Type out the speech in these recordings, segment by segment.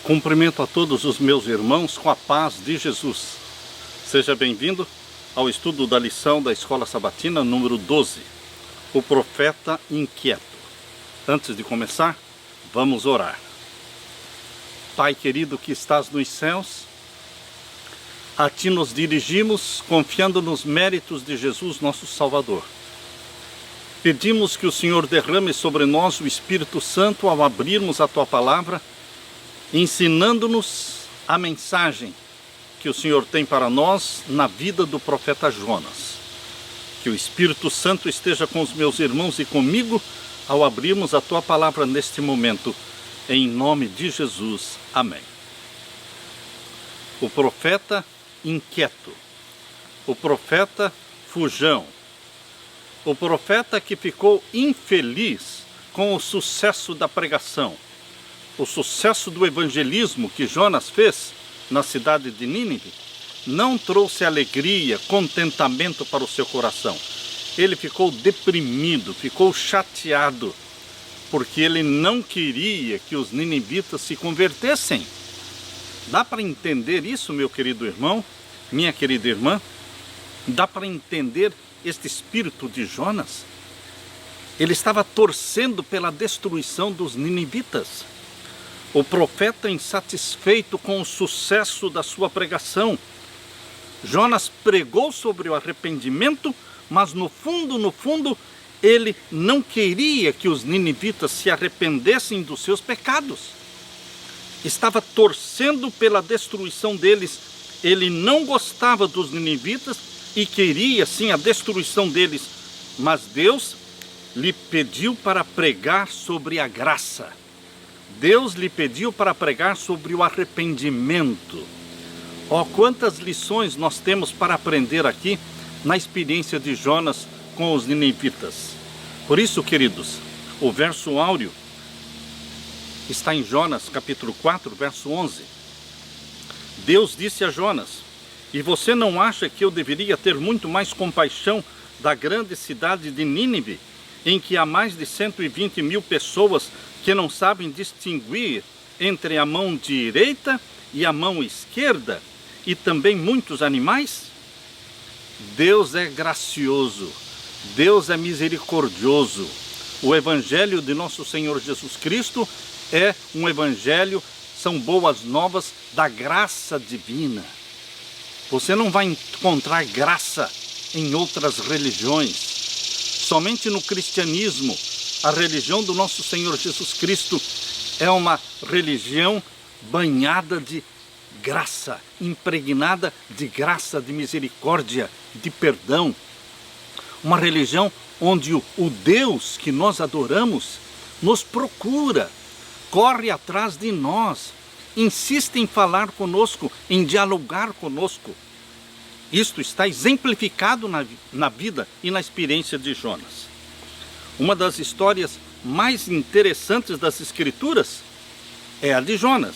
Cumprimento a todos os meus irmãos com a paz de Jesus. Seja bem-vindo ao estudo da lição da Escola Sabatina número 12, o profeta inquieto. Antes de começar, vamos orar. Pai querido que estás nos céus, a Ti nos dirigimos confiando nos méritos de Jesus, nosso Salvador. Pedimos que o Senhor derrame sobre nós o Espírito Santo ao abrirmos a Tua Palavra, ensinando-nos a mensagem que o Senhor tem para nós na vida do profeta Jonas. Que o Espírito Santo esteja com os meus irmãos e comigo ao abrirmos a Tua Palavra neste momento, em nome de Jesus. Amém. O profeta inquieto, o profeta fujão, o profeta que ficou infeliz com o sucesso da pregação, o sucesso do evangelismo que Jonas fez na cidade de Nínive, não trouxe alegria, contentamento para o seu coração. Ele ficou deprimido, ficou chateado, porque ele não queria que os ninivitas se convertessem. Dá para entender isso, meu querido irmão, minha querida irmã? Dá para entender este espírito de Jonas? Ele estava torcendo pela destruição dos ninivitas. O profeta insatisfeito com o sucesso da sua pregação. Jonas pregou sobre o arrependimento, mas no fundo, ele não queria que os ninivitas se arrependessem dos seus pecados. Estava torcendo pela destruição deles. Ele não gostava dos ninivitas e queria sim a destruição deles. Mas Deus lhe pediu para pregar sobre a graça. Deus lhe pediu para pregar sobre o arrependimento. Oh, quantas lições nós temos para aprender aqui na experiência de Jonas com os ninivitas. Por isso, queridos, o verso áureo está em Jonas capítulo 4, verso 11. Deus disse a Jonas: "E você não acha que eu deveria ter muito mais compaixão da grande cidade de Nínive, em que há mais de 120 mil pessoas que não sabem distinguir entre a mão direita e a mão esquerda, e também muitos animais?" Deus é gracioso, Deus é misericordioso. O Evangelho de nosso Senhor Jesus Cristo é um Evangelho, são boas novas da graça divina. Você não vai encontrar graça em outras religiões. Somente no cristianismo, a religião do nosso Senhor Jesus Cristo é uma religião banhada de graça, impregnada de graça, de misericórdia, de perdão. Uma religião onde o Deus que nós adoramos nos procura, corre atrás de nós, insiste em falar conosco, em dialogar conosco. Isto está exemplificado na vida e na experiência de Jonas. Uma das histórias mais interessantes das Escrituras é a de Jonas.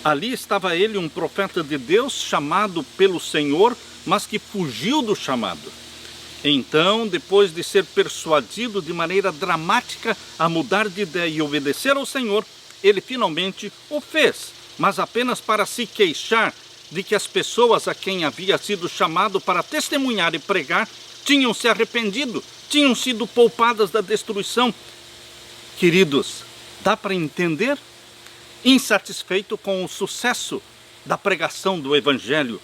Ali estava ele, um profeta de Deus, chamado pelo Senhor, mas que fugiu do chamado. Então, depois de ser persuadido de maneira dramática a mudar de ideia e obedecer ao Senhor, ele finalmente o fez, mas apenas para se queixar de que as pessoas a quem havia sido chamado para testemunhar e pregar tinham se arrependido, tinham sido poupadas da destruição. Queridos, dá para entender? Insatisfeito com o sucesso da pregação do Evangelho.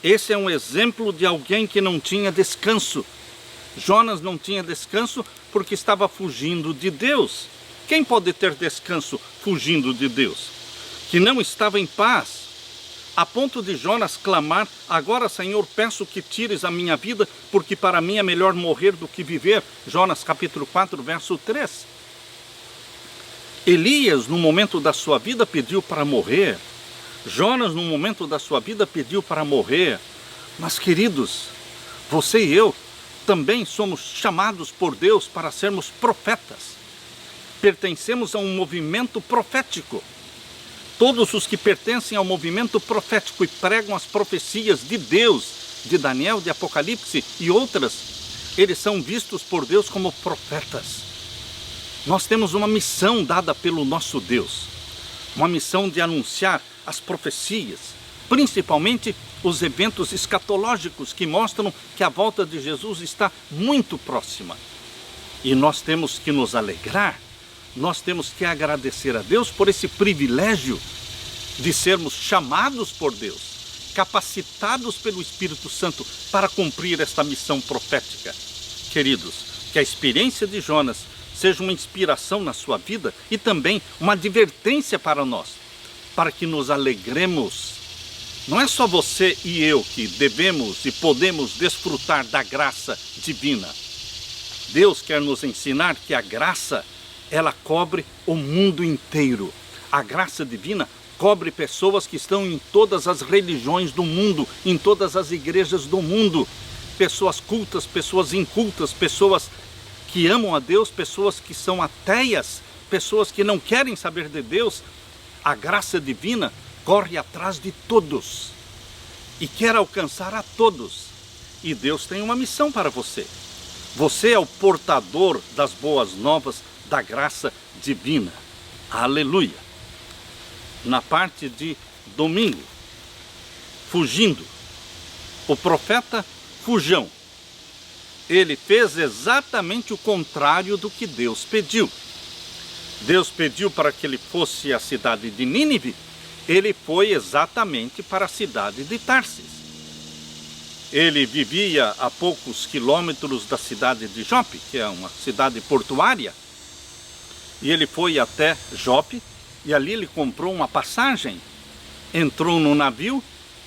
Esse é um exemplo de alguém que não tinha descanso. Jonas não tinha descanso porque estava fugindo de Deus. Quem pode ter descanso fugindo de Deus? Que não estava em paz, a ponto de Jonas clamar: "Agora, Senhor, peço que tires a minha vida, porque para mim é melhor morrer do que viver." Jonas capítulo 4, verso 3. Elias, no momento da sua vida, pediu para morrer. Jonas, no momento da sua vida, pediu para morrer. Mas, queridos, você e eu também somos chamados por Deus para sermos profetas. Pertencemos a um movimento profético. Todos os que pertencem ao movimento profético e pregam as profecias de Deus, de Daniel, de Apocalipse e outras, eles são vistos por Deus como profetas. Nós temos uma missão dada pelo nosso Deus. uma missão de anunciar as profecias, principalmente os eventos escatológicos que mostram que a volta de Jesus está muito próxima. E nós temos que nos alegrar, nós temos que agradecer a Deus por esse privilégio de sermos chamados por Deus, capacitados pelo Espírito Santo para cumprir esta missão profética. Queridos, que a experiência de Jonas seja uma inspiração na sua vida e também uma advertência para nós, para que nos alegremos. Não é só você e eu que devemos e podemos desfrutar da graça divina. Deus quer nos ensinar que a graça, ela cobre o mundo inteiro. A graça divina cobre pessoas que estão em todas as religiões do mundo, em todas as igrejas do mundo. Pessoas cultas, pessoas incultas, pessoas que amam a Deus, pessoas que são ateias, pessoas que não querem saber de Deus. A graça divina corre atrás de todos e quer alcançar a todos. E Deus tem uma missão para você. Você é o portador das boas novas da graça divina. Aleluia! Na parte de domingo, fugindo, o profeta Fujão, ele fez exatamente o contrário do que Deus pediu. Deus pediu para que ele fosse à cidade de Nínive, ele foi exatamente para a cidade de Tarsis. Ele vivia a poucos quilômetros da cidade de Jope, que é uma cidade portuária, e ele foi até Jope, e ali ele comprou uma passagem, entrou no navio,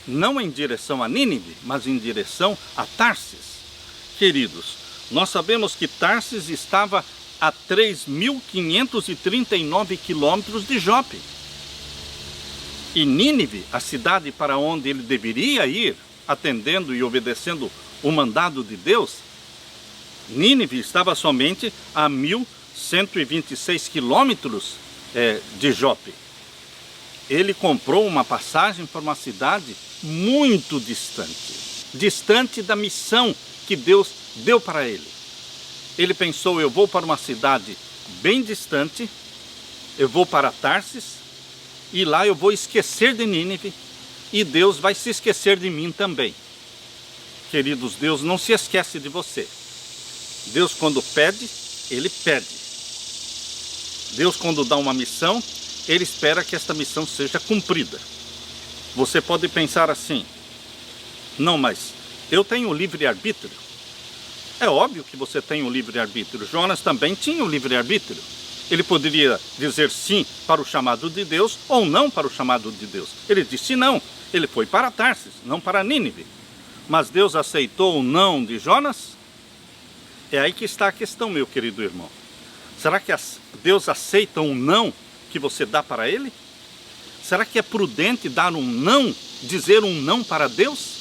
não em direção a Nínive, mas em direção a Tarsis. Queridos, nós sabemos que Tarsis estava a 3.539 quilômetros de Jope. E Nínive, a cidade para onde ele deveria ir, atendendo e obedecendo o mandado de Deus, Nínive estava somente a 1.126 quilômetros de Jope. Ele comprou uma passagem para uma cidade muito distante, distante da missão que Deus deu para ele. Ele pensou, eu vou para uma cidade bem distante, eu vou para Tarsis, e lá eu vou esquecer de Nínive, e Deus vai se esquecer de mim também. Queridos, Deus não se esquece de você. Deus, quando pede, Ele pede. Deus, quando dá uma missão, Ele espera que esta missão seja cumprida. Você pode pensar assim, não, mas eu tenho livre-arbítrio. É óbvio que você tem o livre-arbítrio. Jonas também tinha o livre-arbítrio. Ele poderia dizer sim para o chamado de Deus ou não para o chamado de Deus. Ele disse não. Ele foi para Tarsis, não para Nínive. Mas Deus aceitou o não de Jonas? É aí que está a questão, meu querido irmão. Será que Deus aceita um não que você dá para Ele? Será que é prudente dar um não, dizer um não para Deus?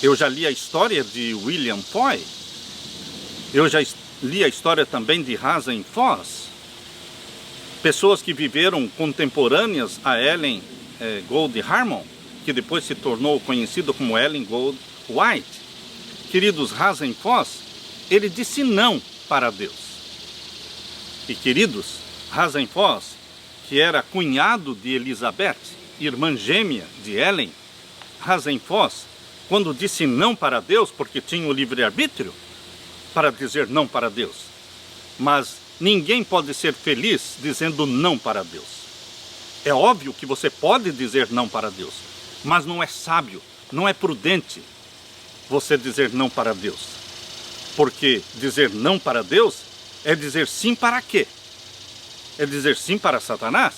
Eu já li a história de William Foy. Eu já li a história também de Hazen Foss. Pessoas que viveram contemporâneas a Ellen Gold Harmon, que depois se tornou conhecido como Ellen Gold White. Queridos, Hazen Foss, ele disse não para Deus. E queridos, Hazen Foss, que era cunhado de Elizabeth, irmã gêmea de Ellen, Hazen Foss, quando disse não para Deus, porque tinha o livre-arbítrio, para dizer não para Deus. Mas ninguém pode ser feliz dizendo não para Deus. É óbvio que você pode dizer não para Deus, mas não é sábio, não é prudente você dizer não para Deus. Porque dizer não para Deus é dizer sim para quê? É dizer sim para Satanás?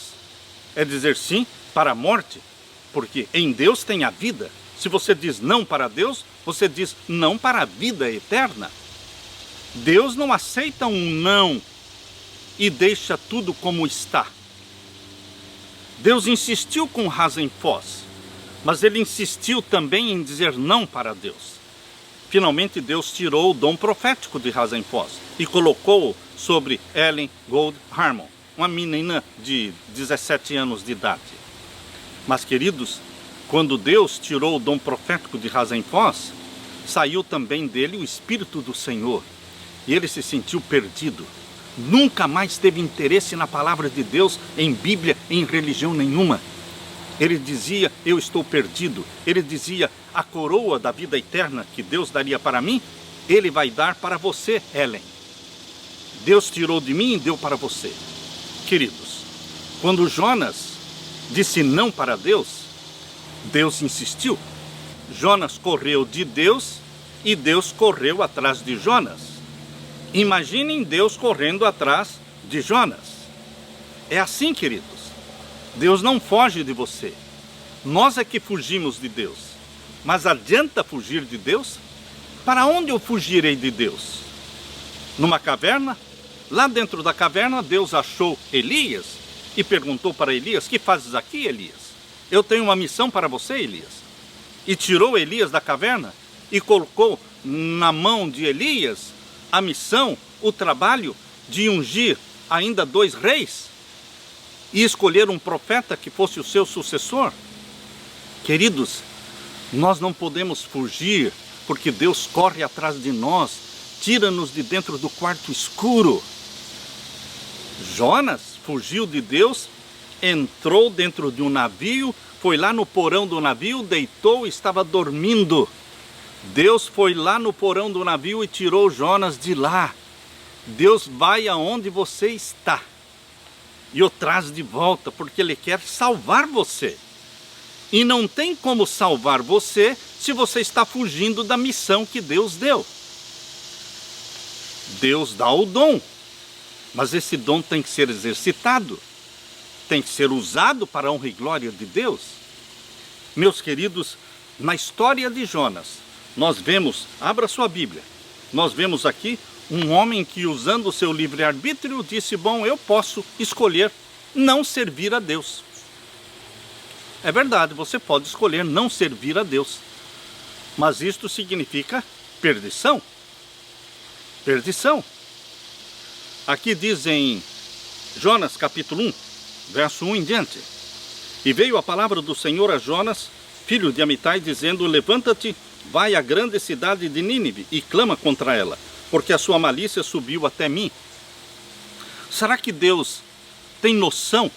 É dizer sim para a morte? Porque em Deus tem a vida. Se você diz não para Deus, você diz não para a vida eterna. Deus não aceita um não e deixa tudo como está. Deus insistiu com Hazen Foss, mas ele insistiu também em dizer não para Deus. Finalmente Deus tirou o dom profético de Hazen Foss e colocou-o sobre Ellen Gold Harmon, uma menina de 17 anos de idade. Mas queridos, quando Deus tirou o dom profético de Hazen Foss, saiu também dele o Espírito do Senhor. E ele se sentiu perdido. Nunca mais teve interesse na palavra de Deus, em Bíblia, em religião nenhuma. Ele dizia, eu estou perdido. Ele dizia, a coroa da vida eterna que Deus daria para mim, Ele vai dar para você, Ellen. Deus tirou de mim e deu para você. Queridos, quando Jonas disse não para Deus, Deus insistiu. Jonas correu de Deus e Deus correu atrás de Jonas. Imaginem Deus correndo atrás de Jonas. É assim, queridos. Deus não foge de você. Nós é que fugimos de Deus. Mas adianta fugir de Deus? Para onde eu fugirei de Deus? Numa caverna? Lá dentro da caverna, Deus achou Elias e perguntou para Elias, que fazes aqui, Elias? Eu tenho uma missão para você, Elias. E tirou Elias da caverna e colocou na mão de Elias a missão, o trabalho de ungir ainda 2 reis e escolher um profeta que fosse o seu sucessor. Queridos, nós não podemos fugir, porque Deus corre atrás de nós, tira-nos de dentro do quarto escuro. Jonas fugiu de Deus, entrou dentro de um navio, foi lá no porão do navio, deitou e estava dormindo. Deus foi lá no porão do navio e tirou Jonas de lá. Deus vai aonde você está e o traz de volta, porque Ele quer salvar você. E não tem como salvar você se você está fugindo da missão que Deus deu. Deus dá o dom, mas esse dom tem que ser exercitado, tem que ser usado para a honra e glória de Deus. Meus queridos, na história de Jonas, nós vemos, abra sua Bíblia, nós vemos aqui um homem que, usando o seu livre-arbítrio, disse, bom, eu posso escolher não servir a Deus. É verdade, você pode escolher não servir a Deus, mas isto significa perdição. Perdição. Aqui diz em Jonas capítulo 1, verso 1 em diante, e veio a palavra do Senhor a Jonas, filho de Amitai, dizendo, levanta-te, vai à grande cidade de Nínive e clama contra ela, porque a sua malícia subiu até mim. Será que Deus tem noção,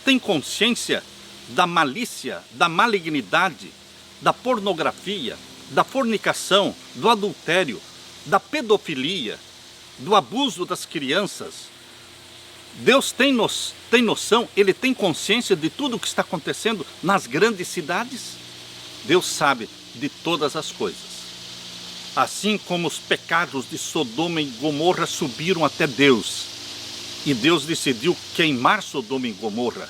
tem consciência da malícia, da malignidade, da pornografia, da fornicação, do adultério, da pedofilia, do abuso das crianças? Deus tem noção, Ele tem consciência de tudo o que está acontecendo nas grandes cidades? Deus sabe de todas as coisas. Assim como os pecados de Sodoma e Gomorra subiram até Deus, e Deus decidiu queimar Sodoma e Gomorra,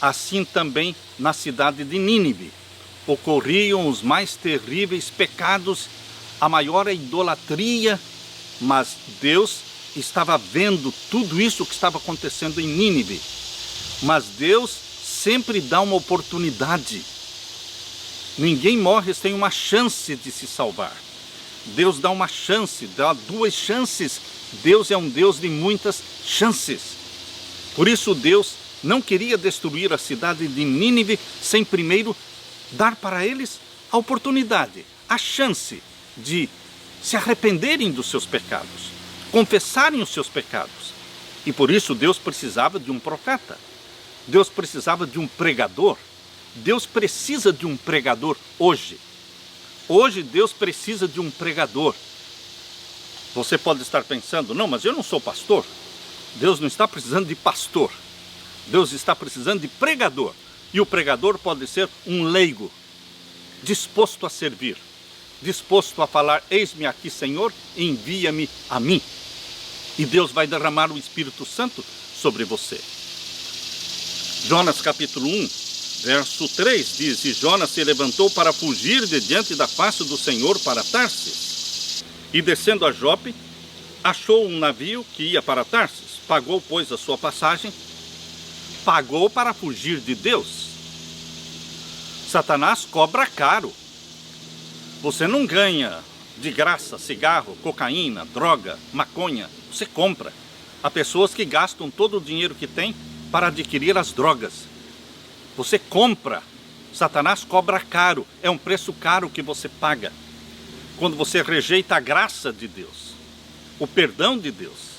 assim também na cidade de Nínive ocorriam os mais terríveis pecados, a maior idolatria, mas Deus estava vendo tudo isso que estava acontecendo em Nínive. Mas Deus sempre dá uma oportunidade. Ninguém morre sem uma chance de se salvar. Deus dá uma chance, dá 2 chances. Deus é um Deus de muitas chances. Por isso Deus não queria destruir a cidade de Nínive sem primeiro dar para eles a oportunidade, a chance de se arrependerem dos seus pecados, confessarem os seus pecados. E por isso Deus precisava de um profeta. Deus precisava de um pregador. Deus precisa de um pregador hoje. Hoje Deus precisa de um pregador. Você pode estar pensando, não, mas eu não sou pastor. Deus não está precisando de pastor. Deus está precisando de pregador. E o pregador pode ser um leigo, disposto a servir, disposto a falar, eis-me aqui, Senhor, envia-me a mim. E Deus vai derramar o Espírito Santo sobre você. Jonas capítulo 1, verso 3 diz, e Jonas se levantou para fugir de diante da face do Senhor para Tarsis. E descendo a Jope, achou um navio que ia para Tarsis. Pagou, pois, a sua passagem. Pagou para fugir de Deus. Satanás cobra caro. Você não ganha de graça cigarro, cocaína, droga, maconha. Você compra. Há pessoas que gastam todo o dinheiro que tem para adquirir as drogas. Você compra. Satanás cobra caro. É um preço caro que você paga quando você rejeita a graça de Deus, o perdão de Deus.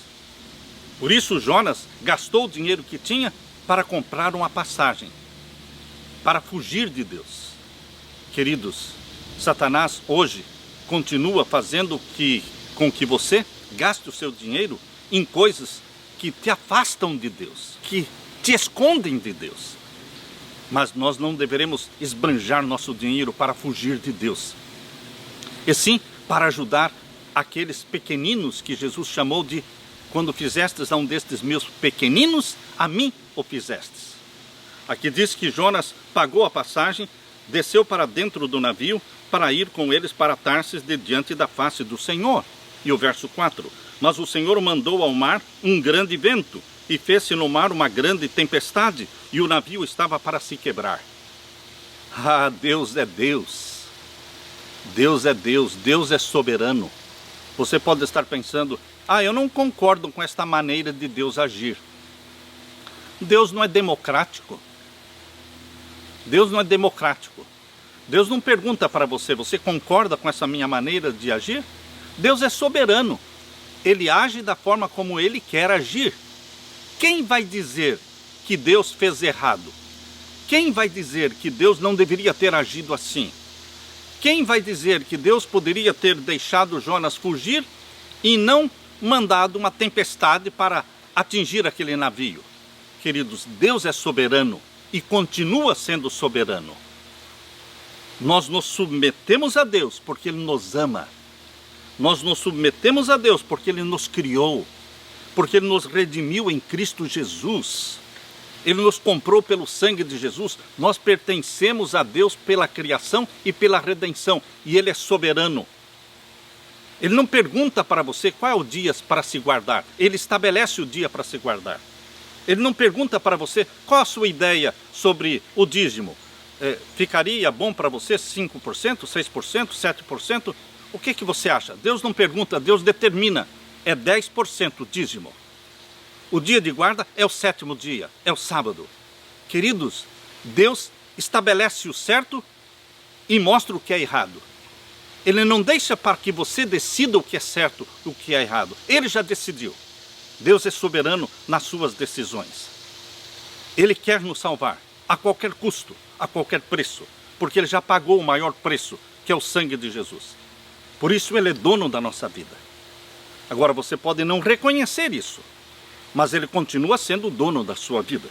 Por isso Jonas gastou o dinheiro que tinha para comprar uma passagem, para fugir de Deus. Queridos, Satanás hoje continua fazendo com que você gaste o seu dinheiro em coisas que te afastam de Deus, que te escondem de Deus. Mas nós não deveremos esbanjar nosso dinheiro para fugir de Deus, e sim para ajudar aqueles pequeninos que Jesus chamou de: quando fizestes a um destes meus pequeninos, a mim o fizestes. Aqui diz que Jonas pagou a passagem, desceu para dentro do navio para ir com eles para Tarsis de diante da face do Senhor. E o verso 4: mas o Senhor mandou ao mar um grande vento, e fez-se no mar uma grande tempestade, e o navio estava para se quebrar. Ah, Deus é Deus. Deus é Deus, Deus é soberano. Você pode estar pensando: eu não concordo com esta maneira de Deus agir. Deus não é democrático. Deus não é democrático. Deus não pergunta para você: você concorda com essa minha maneira de agir? Deus é soberano. Ele age da forma como Ele quer agir. Quem vai dizer que Deus fez errado? Quem vai dizer que Deus não deveria ter agido assim? Quem vai dizer que Deus poderia ter deixado Jonas fugir e não mandado uma tempestade para atingir aquele navio? Queridos, Deus é soberano e continua sendo soberano. Nós nos submetemos a Deus porque Ele nos ama. Nós nos submetemos a Deus porque Ele nos criou, porque Ele nos redimiu em Cristo Jesus. Ele nos comprou pelo sangue de Jesus. Nós pertencemos a Deus pela criação e pela redenção. E Ele é soberano. Ele não pergunta para você qual é o dia para se guardar. Ele estabelece o dia para se guardar. Ele não pergunta para você qual a sua ideia sobre o dízimo. Ficaria bom para você 5%, 6%, 7%? O que você acha? Deus não pergunta, Deus determina. É 10% dízimo. O dia de guarda é o 7º dia, é o sábado. Queridos, Deus estabelece o certo e mostra o que é errado. Ele não deixa para que você decida o que é certo e o que é errado. Ele já decidiu. Deus é soberano nas suas decisões. Ele quer nos salvar a qualquer custo, a qualquer preço, porque Ele já pagou o maior preço, que é o sangue de Jesus. Por isso Ele é dono da nossa vida. Agora você pode não reconhecer isso, mas Ele continua sendo o dono da sua vida.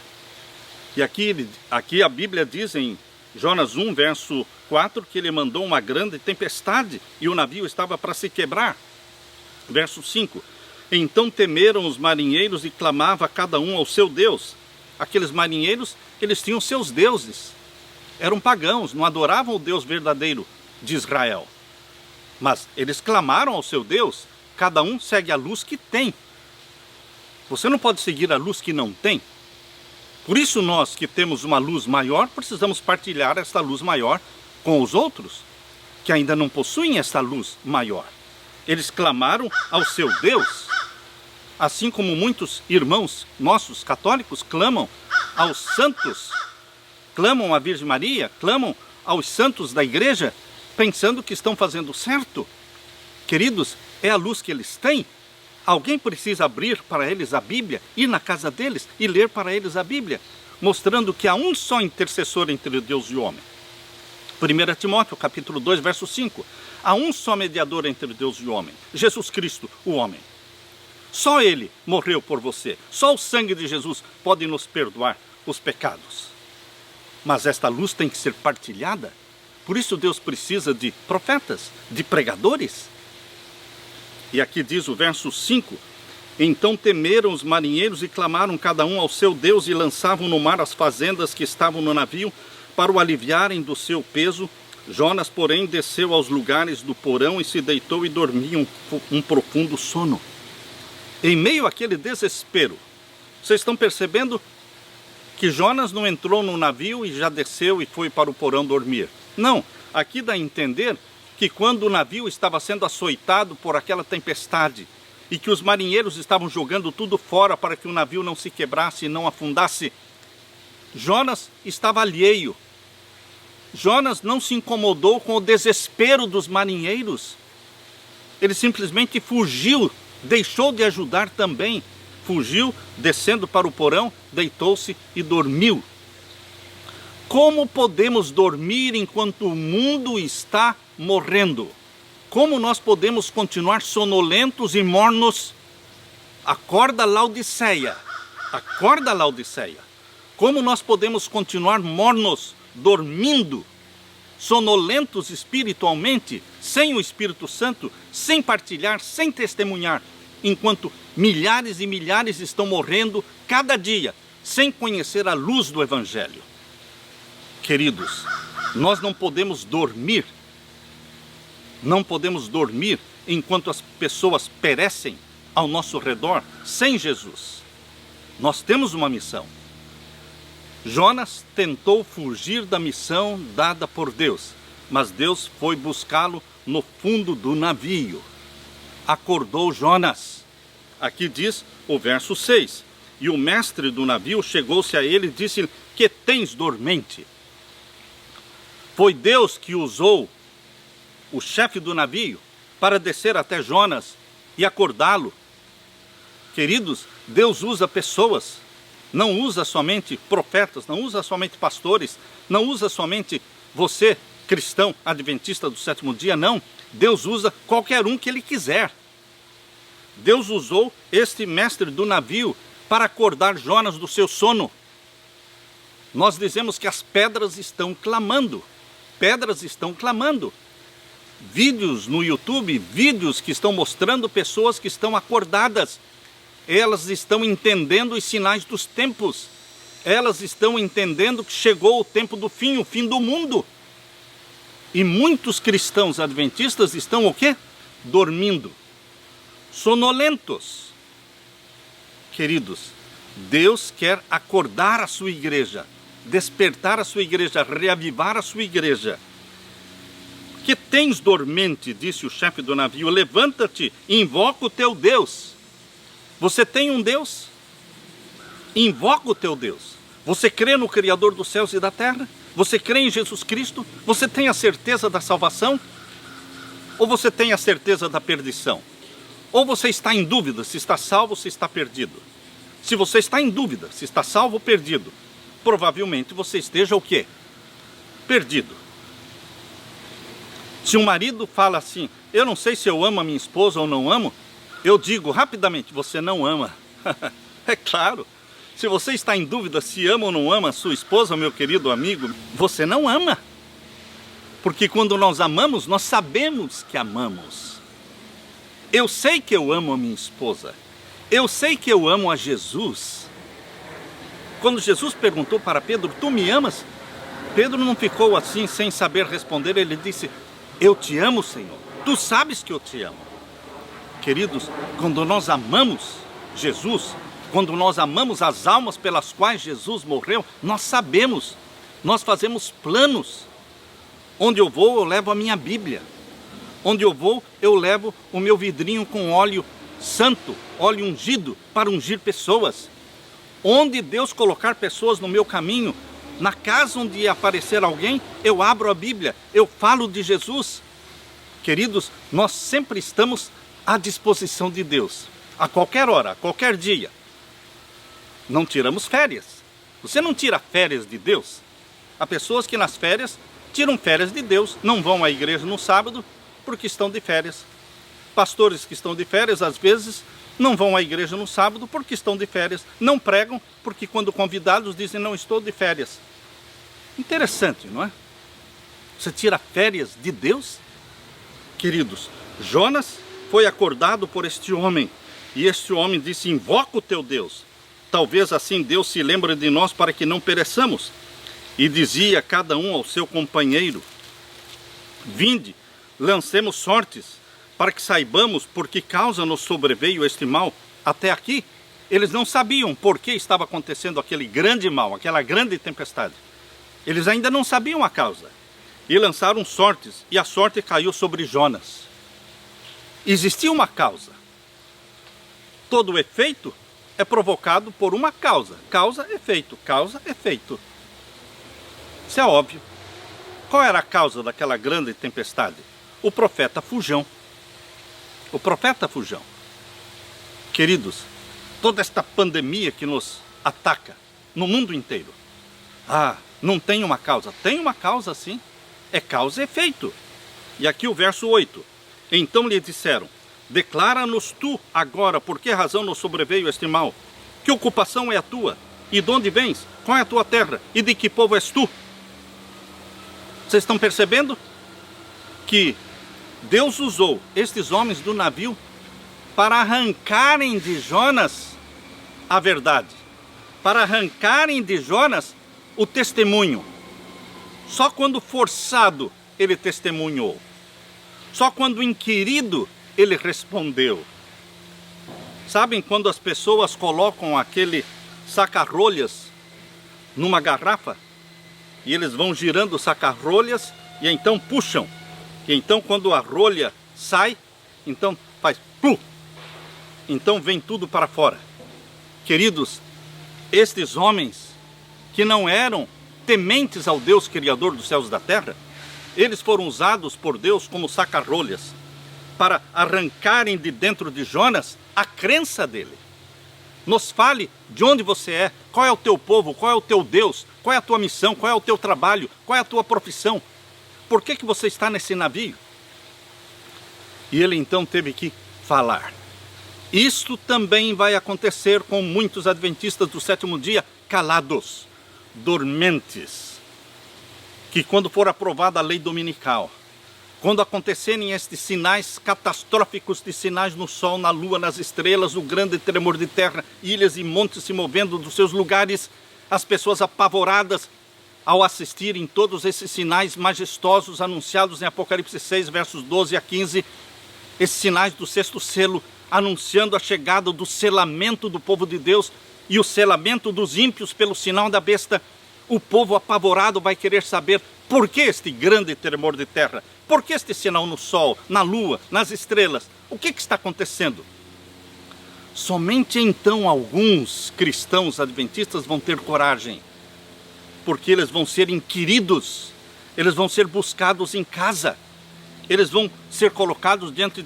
E aqui a Bíblia diz em Jonas 1, verso 4, que Ele mandou uma grande tempestade e o navio estava para se quebrar. Verso 5: então temeram os marinheiros e clamava cada um ao seu Deus. Aqueles marinheiros, eles tinham seus deuses. Eram pagãos, não adoravam o Deus verdadeiro de Israel. Mas eles clamaram ao seu Deus. Cada um segue a luz que tem. Você não pode seguir a luz que não tem. Por isso nós que temos uma luz maior, precisamos partilhar esta luz maior com os outros, que ainda não possuem esta luz maior. Eles clamaram ao seu Deus, assim como muitos irmãos nossos católicos clamam aos santos, clamam à Virgem Maria, clamam aos santos da igreja, pensando que estão fazendo certo. Queridos, é a luz que eles têm. Alguém precisa abrir para eles a Bíblia, ir na casa deles e ler para eles a Bíblia, mostrando que há um só intercessor entre Deus e o homem. 1 Timóteo, capítulo 2, verso 5. Há um só mediador entre Deus e o homem, Jesus Cristo, o homem. Só Ele morreu por você. Só o sangue de Jesus pode nos perdoar os pecados. Mas esta luz tem que ser partilhada. Por isso Deus precisa de profetas, de pregadores. E aqui diz o verso 5: então temeram os marinheiros e clamaram cada um ao seu Deus e lançavam no mar as fazendas que estavam no navio para o aliviarem do seu peso. Jonas, porém, desceu aos lugares do porão e se deitou e dormia um profundo sono. Em meio àquele desespero, vocês estão percebendo que Jonas não entrou no navio e já desceu e foi para o porão dormir. Não, aqui dá a entender que quando o navio estava sendo açoitado por aquela tempestade e que os marinheiros estavam jogando tudo fora para que o navio não se quebrasse e não afundasse, Jonas estava alheio. Jonas não se incomodou com o desespero dos marinheiros. Ele simplesmente fugiu, deixou de ajudar também, fugiu, descendo para o porão, deitou-se e dormiu. Como podemos dormir enquanto o mundo está morrendo? Como nós podemos continuar sonolentos e mornos? Acorda, Laodiceia! Acorda, Laodiceia! Como nós podemos continuar mornos, dormindo, sonolentos espiritualmente, sem o Espírito Santo, sem partilhar, sem testemunhar, enquanto milhares e milhares estão morrendo cada dia, sem conhecer a luz do Evangelho? Queridos, nós não podemos dormir. Não podemos dormir enquanto as pessoas perecem ao nosso redor sem Jesus. Nós temos uma missão. Jonas tentou fugir da missão dada por Deus, mas Deus foi buscá-lo no fundo do navio. Acordou Jonas. Aqui diz o verso 6. E o mestre do navio chegou-se a ele e disse-lhe: que tens dormente? Foi Deus que usou o chefe do navio para descer até Jonas e acordá-lo. Queridos, Deus usa pessoas, não usa somente profetas, não usa somente pastores, não usa somente você, cristão, adventista do sétimo dia, não. Deus usa qualquer um que Ele quiser. Deus usou este mestre do navio para acordar Jonas do seu sono. Nós dizemos que as pedras estão clamando. Pedras estão clamando. Vídeos no YouTube, vídeos que estão mostrando pessoas que estão acordadas. Elas estão entendendo os sinais dos tempos. Elas estão entendendo que chegou o tempo do fim, o fim do mundo. E muitos cristãos adventistas estão o quê? Dormindo. Sonolentos. Queridos, Deus quer acordar a sua igreja, despertar a sua igreja, reavivar a sua igreja. Que tens dormente, disse o chefe do navio, levanta-te e invoca o teu Deus. Você tem um Deus? Invoca o teu Deus. Você crê no Criador dos céus e da terra? Você crê em Jesus Cristo? Você tem a certeza da salvação? Ou você tem a certeza da perdição? Ou você está em dúvida se está salvo ou se está perdido? Se você está em dúvida se está salvo ou perdido, provavelmente você esteja o quê? Perdido. Se um marido fala assim: eu não sei se eu amo a minha esposa ou não amo, eu digo rapidamente: você não ama. É claro. Se você está em dúvida se ama ou não ama a sua esposa, meu querido amigo, você não ama. Porque quando nós amamos, nós sabemos que amamos. Eu sei que eu amo a minha esposa. Eu sei que eu amo a Jesus. Quando Jesus perguntou para Pedro: tu me amas? Pedro não ficou assim sem saber responder. Ele disse: eu te amo, Senhor. Tu sabes que eu te amo. Queridos, quando nós amamos Jesus, quando nós amamos as almas pelas quais Jesus morreu, nós sabemos, nós fazemos planos. Onde eu vou, eu levo a minha Bíblia. Onde eu vou, eu levo o meu vidrinho com óleo santo, óleo ungido, para ungir pessoas. Onde Deus colocar pessoas no meu caminho, na casa onde aparecer alguém, eu abro a Bíblia, eu falo de Jesus. Queridos, nós sempre estamos à disposição de Deus, a qualquer hora, a qualquer dia. Não tiramos férias. Você não tira férias de Deus. Há pessoas que nas férias tiram férias de Deus, não vão à igreja no sábado porque estão de férias. Pastores que estão de férias, às vezes, não vão à igreja no sábado porque estão de férias. Não pregam porque quando convidados dizem: não estou de férias. Interessante, não é? Você tira férias de Deus? Queridos, Jonas foi acordado por este homem. E este homem disse: invoca o teu Deus. Talvez assim Deus se lembre de nós para que não pereçamos. E dizia cada um ao seu companheiro: vinde, lancemos sortes, para que saibamos por que causa nos sobreveio este mal. Até aqui, eles não sabiam por que estava acontecendo aquele grande mal, aquela grande tempestade. Eles ainda não sabiam a causa. E lançaram sortes, e a sorte caiu sobre Jonas. Existia uma causa. Todo efeito é provocado por uma causa. Causa, efeito. Causa, efeito. Isso é óbvio. Qual era a causa daquela grande tempestade? O profeta Fujão. O profeta Fujão. Queridos, toda esta pandemia que nos ataca no mundo inteiro. Ah, não tem uma causa. Tem uma causa sim, é causa e efeito. E aqui o verso 8. Então lhe disseram: declara-nos tu agora por que razão nos sobreveio este mal. Que ocupação é a tua? E de onde vens? Qual é a tua terra? E de que povo és tu? Vocês estão percebendo que Deus usou estes homens do navio para arrancarem de Jonas a verdade, para arrancarem de Jonas o testemunho. Só quando forçado ele testemunhou. Só quando inquirido ele respondeu. Sabem quando as pessoas colocam aquele saca-rolhas numa garrafa e eles vão girando o saca-rolhas e então puxam. E então quando a rolha sai, então faz plum. Então vem tudo para fora. Queridos, estes homens que não eram tementes ao Deus Criador dos céus e da terra, eles foram usados por Deus como saca-rolhas para arrancarem de dentro de Jonas a crença dele. Nos fale de onde você é, qual é o teu povo, qual é o teu Deus, qual é a tua missão, qual é o teu trabalho, qual é a tua profissão. Por que você está nesse navio? E ele então teve que falar. Isto também vai acontecer com muitos adventistas do sétimo dia calados, dormentes, que quando for aprovada a lei dominical, quando acontecerem estes sinais catastróficos de sinais no sol, na lua, nas estrelas, o grande tremor de terra, ilhas e montes se movendo dos seus lugares, as pessoas apavoradas ao assistirem todos esses sinais majestosos anunciados em Apocalipse 6, versos 12 a 15, esses sinais do sexto selo, anunciando a chegada do selamento do povo de Deus e o selamento dos ímpios pelo sinal da besta, o povo apavorado vai querer saber por que este grande tremor de terra, por que este sinal no sol, na lua, nas estrelas, o que está acontecendo? Somente então alguns cristãos adventistas vão ter coragem, porque eles vão ser inquiridos, eles vão ser buscados em casa, eles vão ser colocados diante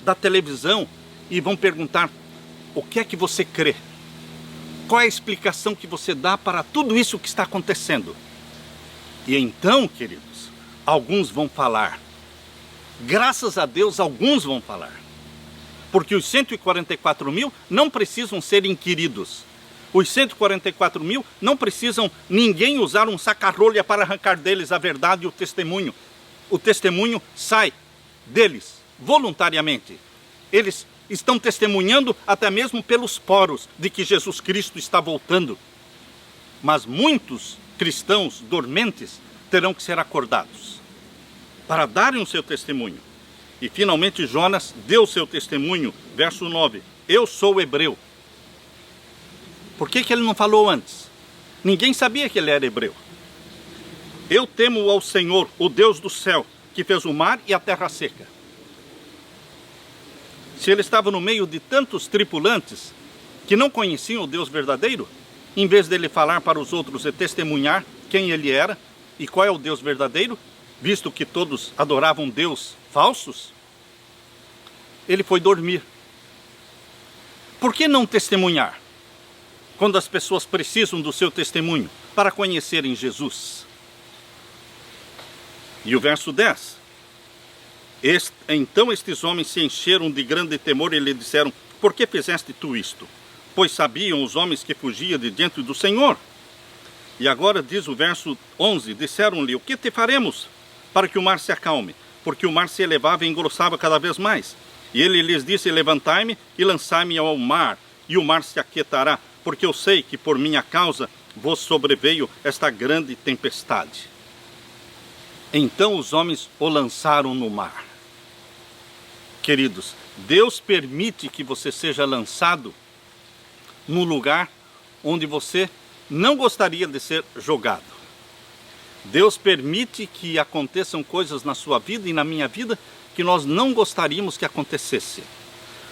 da televisão e vão perguntar: o que é que você crê? Qual é a explicação que você dá para tudo isso que está acontecendo? E então, queridos, alguns vão falar. Graças a Deus, alguns vão falar. Porque os 144 mil não precisam ser inquiridos. Os 144 mil não precisam ninguém usar um saca-rolha para arrancar deles a verdade e o testemunho. O testemunho sai deles voluntariamente. Eles estão testemunhando até mesmo pelos poros de que Jesus Cristo está voltando. Mas muitos cristãos dormentes terão que ser acordados para darem o seu testemunho. E finalmente Jonas deu seu testemunho, verso 9: eu sou hebreu. Por que ele não falou antes? Ninguém sabia que ele era hebreu. Eu temo ao Senhor, o Deus do céu, que fez o mar e a terra seca. Se ele estava no meio de tantos tripulantes que não conheciam o Deus verdadeiro, em vez dele falar para os outros e testemunhar quem ele era e qual é o Deus verdadeiro, visto que todos adoravam Deus falsos, ele foi dormir. Por que não testemunhar quando as pessoas precisam do seu testemunho para conhecerem Jesus? E o verso 10: então estes homens se encheram de grande temor e lhe disseram: por que fizeste tu isto? Pois sabiam os homens que fugia de diante do Senhor. E agora diz o verso 11: disseram-lhe: o que te faremos para que o mar se acalme? Porque o mar se elevava e engrossava cada vez mais. E ele lhes disse: levantai-me e lançai-me ao mar, e o mar se aquietará, porque eu sei que por minha causa vos sobreveio esta grande tempestade. Então os homens o lançaram no mar. Queridos, Deus permite que você seja lançado no lugar onde você não gostaria de ser jogado. Deus permite que aconteçam coisas na sua vida e na minha vida que nós não gostaríamos que acontecesse.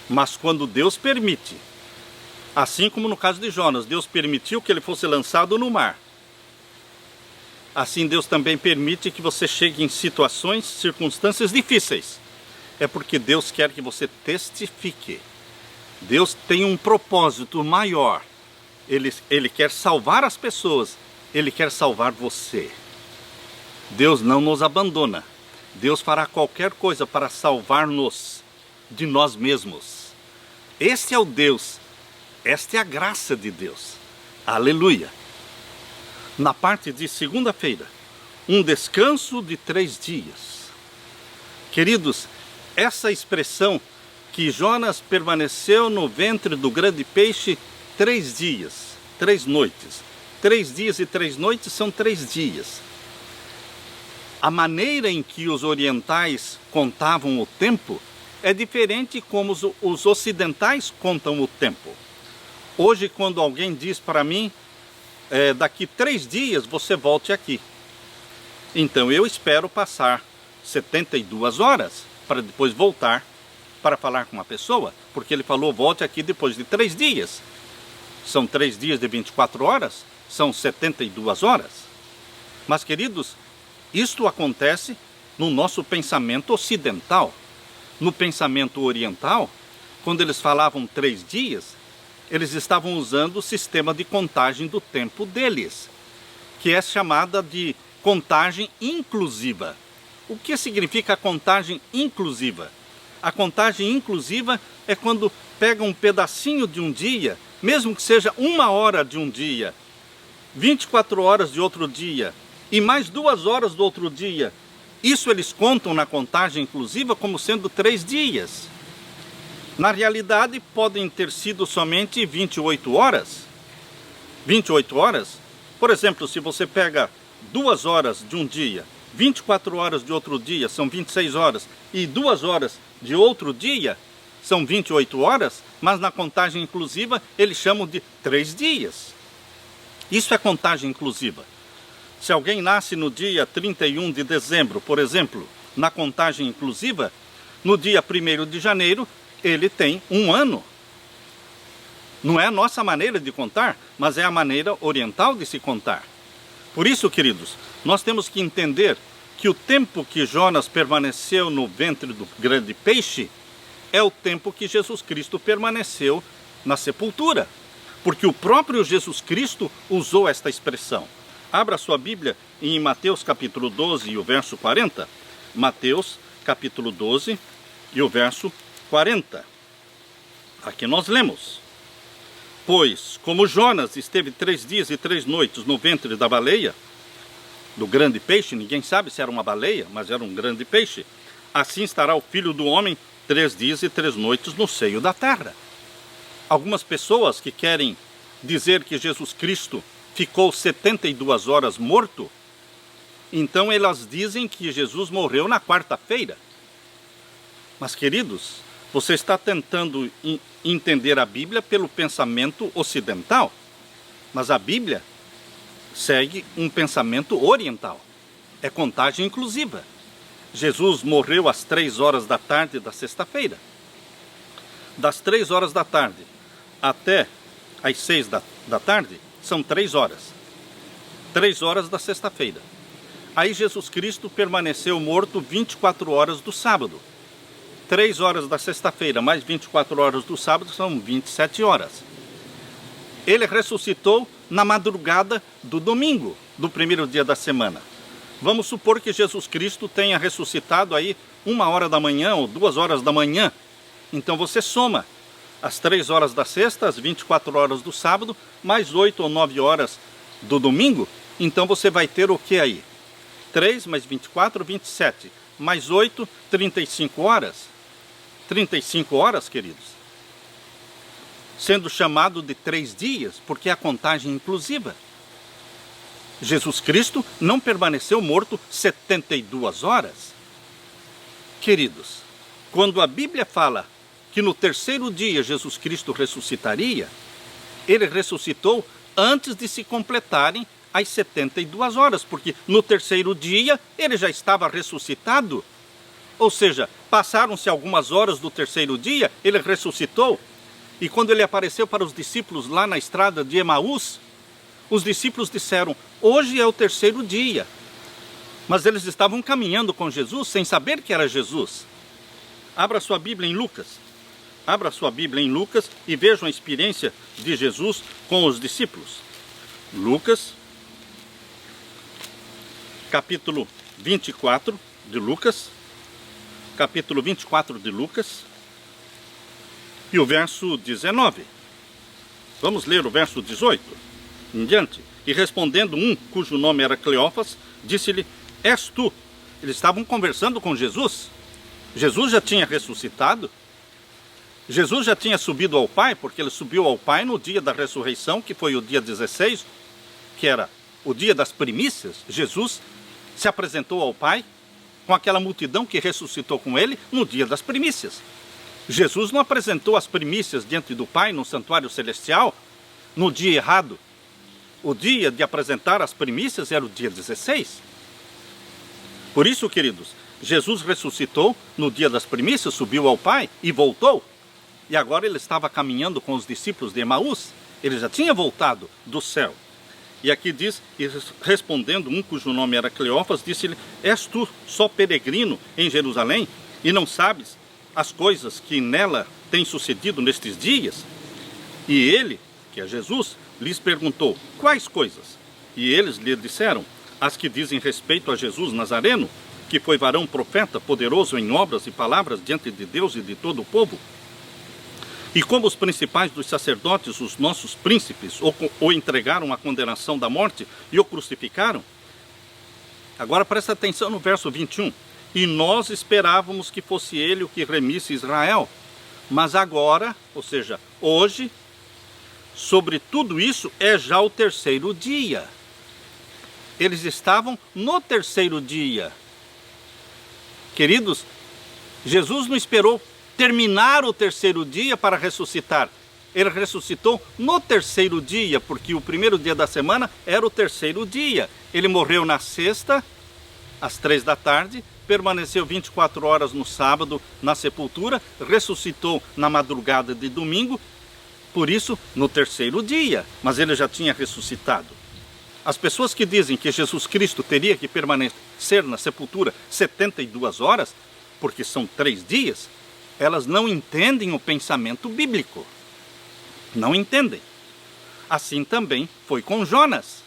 Mas quando Deus permite, assim como no caso de Jonas, Deus permitiu que ele fosse lançado no mar, assim Deus também permite que você chegue em situações, circunstâncias difíceis. É porque Deus quer que você testifique. Deus tem um propósito maior. Ele quer salvar as pessoas. Ele quer salvar você. Deus não nos abandona. Deus fará qualquer coisa para salvar-nos de nós mesmos. Este é o Deus. Esta é a graça de Deus. Aleluia. Na parte de segunda-feira, um descanso de 3 dias. Queridos, essa expressão que Jonas permaneceu no ventre do grande peixe 3 dias, 3 noites. 3 dias e 3 noites são 3 dias. A maneira em que os orientais contavam o tempo é diferente como os ocidentais contam o tempo. Hoje, quando alguém diz para mim, daqui 3 dias você volte aqui. Então eu espero passar 72 horas para depois voltar para falar com uma pessoa, porque ele falou volte aqui depois de 3 dias. São 3 dias de 24 horas, são 72 horas. Mas, queridos, isto acontece no nosso pensamento ocidental. No pensamento oriental, quando eles falavam 3 dias, eles estavam usando o sistema de contagem do tempo deles, que é chamada de contagem inclusiva. O que significa a contagem inclusiva? A contagem inclusiva é quando pega um pedacinho de um dia, mesmo que seja 1 hora de um dia, 24 horas de outro dia e mais 2 horas do outro dia. Isso eles contam na contagem inclusiva como sendo 3 dias. Na realidade, podem ter sido somente 28 horas. 28 horas? Por exemplo, se você pega 2 horas de um dia, 24 horas de outro dia, são 26 horas, e 2 horas de outro dia, são 28 horas, mas na contagem inclusiva eles chamam de 3 dias. Isso é contagem inclusiva. Se alguém nasce no dia 31 de dezembro, por exemplo, na contagem inclusiva, no dia 1º de janeiro, ele tem 1 ano. Não é a nossa maneira de contar, mas é a maneira oriental de se contar. Por isso, queridos, nós temos que entender que o tempo que Jonas permaneceu no ventre do grande peixe é o tempo que Jesus Cristo permaneceu na sepultura. Porque o próprio Jesus Cristo usou esta expressão. Abra sua Bíblia em Mateus capítulo 12 e o verso 40. Mateus capítulo 12 e o verso 40. Aqui nós lemos: pois, como Jonas esteve 3 dias e 3 noites no ventre da baleia, do grande peixe, ninguém sabe se era uma baleia, mas era um grande peixe, assim estará o Filho do Homem 3 dias e 3 noites no seio da terra. Algumas pessoas que querem dizer que Jesus Cristo ficou 72 horas morto, então elas dizem que Jesus morreu na quarta-feira. Mas, queridos, você está tentando entender a Bíblia pelo pensamento ocidental, mas a Bíblia segue um pensamento oriental. É contagem inclusiva. Jesus morreu às 3 horas da tarde da sexta-feira. Das 3 horas da tarde até às 6 da tarde, são 3 horas. 3 horas da sexta-feira. Aí Jesus Cristo permaneceu morto 24 horas do sábado. 3 horas da sexta-feira mais 24 horas do sábado são 27 horas. Ele ressuscitou na madrugada do domingo, do 1º dia da semana. Vamos supor que Jesus Cristo tenha ressuscitado aí 1 hora da manhã ou 2 horas da manhã. Então você soma as 3 horas da sexta, as 24 horas do sábado, mais 8 ou 9 horas do domingo. Então você vai ter o que aí? 3 mais 24, 27. Mais 8, 35 horas. 35 horas, queridos. Sendo chamado de 3 dias, porque é a contagem inclusiva. Jesus Cristo não permaneceu morto 72 horas. Queridos, quando a Bíblia fala que no 3º dia Jesus Cristo ressuscitaria, ele ressuscitou antes de se completarem as 72 horas, porque no 3º dia ele já estava ressuscitado. Ou seja, passaram-se algumas horas do 3º dia, ele ressuscitou. E quando ele apareceu para os discípulos lá na estrada de Emaús, os discípulos disseram: hoje é o 3º dia. Mas eles estavam caminhando com Jesus sem saber que era Jesus. Abra sua Bíblia em Lucas, Abra sua Bíblia em Lucas e vejam a experiência de Jesus com os discípulos. Lucas, capítulo 24 de Lucas, capítulo 24 de Lucas, e o verso 19. Vamos ler o verso 18 em diante. E respondendo um, cujo nome era Cleófas, disse-lhe: És tu? Eles estavam conversando com Jesus. Jesus já tinha ressuscitado. Jesus já tinha subido ao Pai, porque ele subiu ao Pai no dia da ressurreição, que foi o dia 16, que era o dia das primícias. Jesus se apresentou ao Pai com aquela multidão que ressuscitou com ele no dia das primícias. Jesus não apresentou as primícias diante do Pai no santuário celestial no dia errado. O dia de apresentar as primícias era o dia 16. Por isso, queridos, Jesus ressuscitou no dia das primícias, subiu ao Pai e voltou. E agora ele estava caminhando com os discípulos de Emaús. Ele já tinha voltado do céu. E aqui diz, e respondendo um cujo nome era Cleófas, disse-lhe: És tu só peregrino em Jerusalém e não sabes as coisas que nela têm sucedido nestes dias? E ele, que é Jesus, lhes perguntou: quais coisas? E eles lhe disseram: as que dizem respeito a Jesus Nazareno, que foi varão profeta, poderoso em obras e palavras diante de Deus e de todo o povo. E como os principais dos sacerdotes, os nossos príncipes, o entregaram à condenação da morte e o crucificaram. Agora presta atenção no verso 21. E nós esperávamos que fosse ele o que remisse Israel. Mas agora, ou seja, hoje, sobre tudo isso é já o terceiro dia. Eles estavam no terceiro dia. Queridos, Jesus não esperou terminar o terceiro dia para ressuscitar. Ele ressuscitou no terceiro dia, porque o primeiro dia da semana era o terceiro dia. Ele morreu na sexta, às 3 da tarde, permaneceu 24 horas no sábado na sepultura, ressuscitou na madrugada de domingo, por isso no terceiro dia, mas ele já tinha ressuscitado. As pessoas que dizem que Jesus Cristo teria que permanecer na sepultura 72 horas, porque são 3 dias, elas não entendem o pensamento bíblico. Não entendem. Assim também foi com Jonas.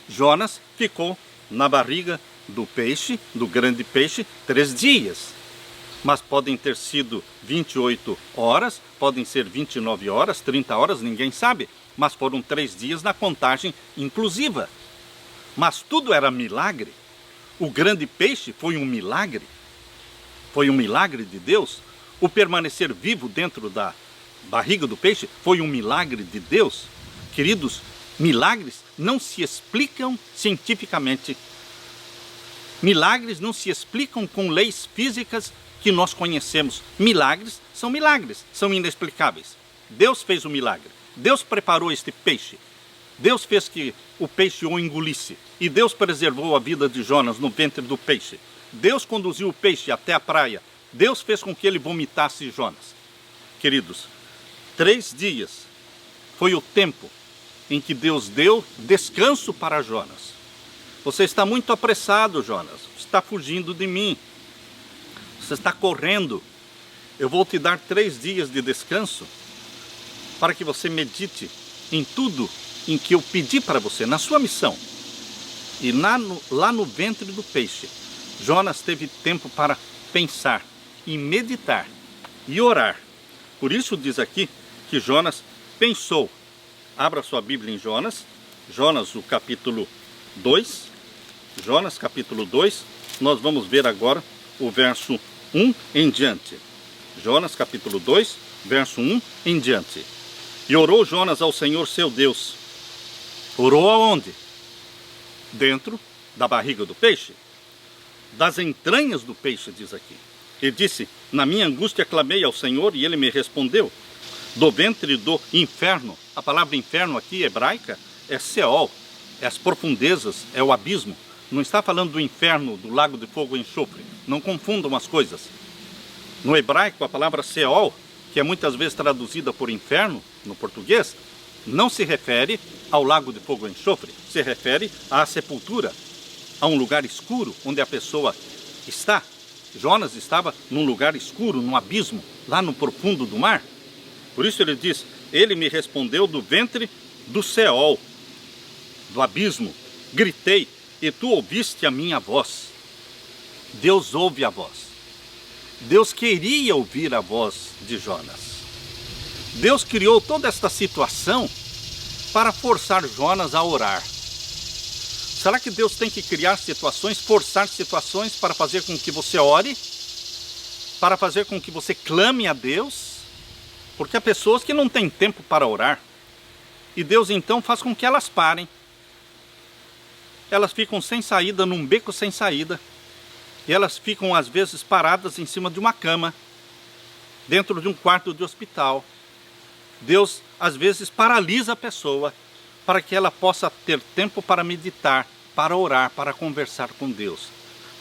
Jonas ficou na barriga do peixe, do grande peixe, 3 dias. Mas podem ter sido 28 horas, podem ser 29 horas, 30 horas, ninguém sabe. Mas foram 3 dias na contagem inclusiva. Mas tudo era milagre. O grande peixe foi um milagre. Foi um milagre de Deus. O permanecer vivo dentro da barriga do peixe foi um milagre de Deus. Queridos, milagres não se explicam cientificamente. Milagres não se explicam com leis físicas que nós conhecemos. Milagres, são inexplicáveis. Deus fez o milagre. Deus preparou este peixe. Deus fez que o peixe o engolisse. E Deus preservou a vida de Jonas no ventre do peixe. Deus conduziu o peixe até a praia. Deus fez com que ele vomitasse Jonas. Queridos, 3 dias foi o tempo em que Deus deu descanso para Jonas. Você está muito apressado, Jonas. Você está fugindo de mim. Você está correndo. Eu vou te dar 3 dias de descanso para que você medite em tudo em que eu pedi para você, na sua missão. E lá no ventre do peixe, Jonas teve tempo para pensar e meditar e orar. Por isso diz aqui que Jonas pensou. Abra sua Bíblia em Jonas, o capítulo 2. Jonas, capítulo 2. Nós vamos ver agora o verso 1 em diante. Jonas, capítulo 2, verso 1 em diante. E orou Jonas ao Senhor seu Deus. Orou aonde? Dentro da barriga do peixe. Das entranhas do peixe, diz aqui. Ele disse: na minha angústia clamei ao Senhor e ele me respondeu. Do ventre do inferno. A palavra inferno aqui, hebraica, é Seol. É as profundezas, é o abismo. Não está falando do inferno, do lago de fogo e enxofre. Não confundam as coisas. No hebraico, a palavra Seol, que é muitas vezes traduzida por inferno, no português, não se refere ao lago de fogo e enxofre. Se refere à sepultura, a um lugar escuro onde a pessoa está. Jonas estava num lugar escuro, num abismo, lá no profundo do mar. Por isso ele diz, ele me respondeu do ventre do Seol, do abismo. Gritei, e tu ouviste a minha voz. Deus ouve a voz. Deus queria ouvir a voz de Jonas. Deus criou toda esta situação para forçar Jonas a orar. Será que Deus tem que criar situações, forçar situações para fazer com que você ore? Para fazer com que você clame a Deus? Porque há pessoas que não têm tempo para orar. E Deus então faz com que elas parem. Elas ficam sem saída, num beco sem saída. E elas ficam às vezes paradas em cima de uma cama, dentro de um quarto de hospital. Deus às vezes paralisa a pessoa para que ela possa ter tempo para meditar, para orar, para conversar com Deus.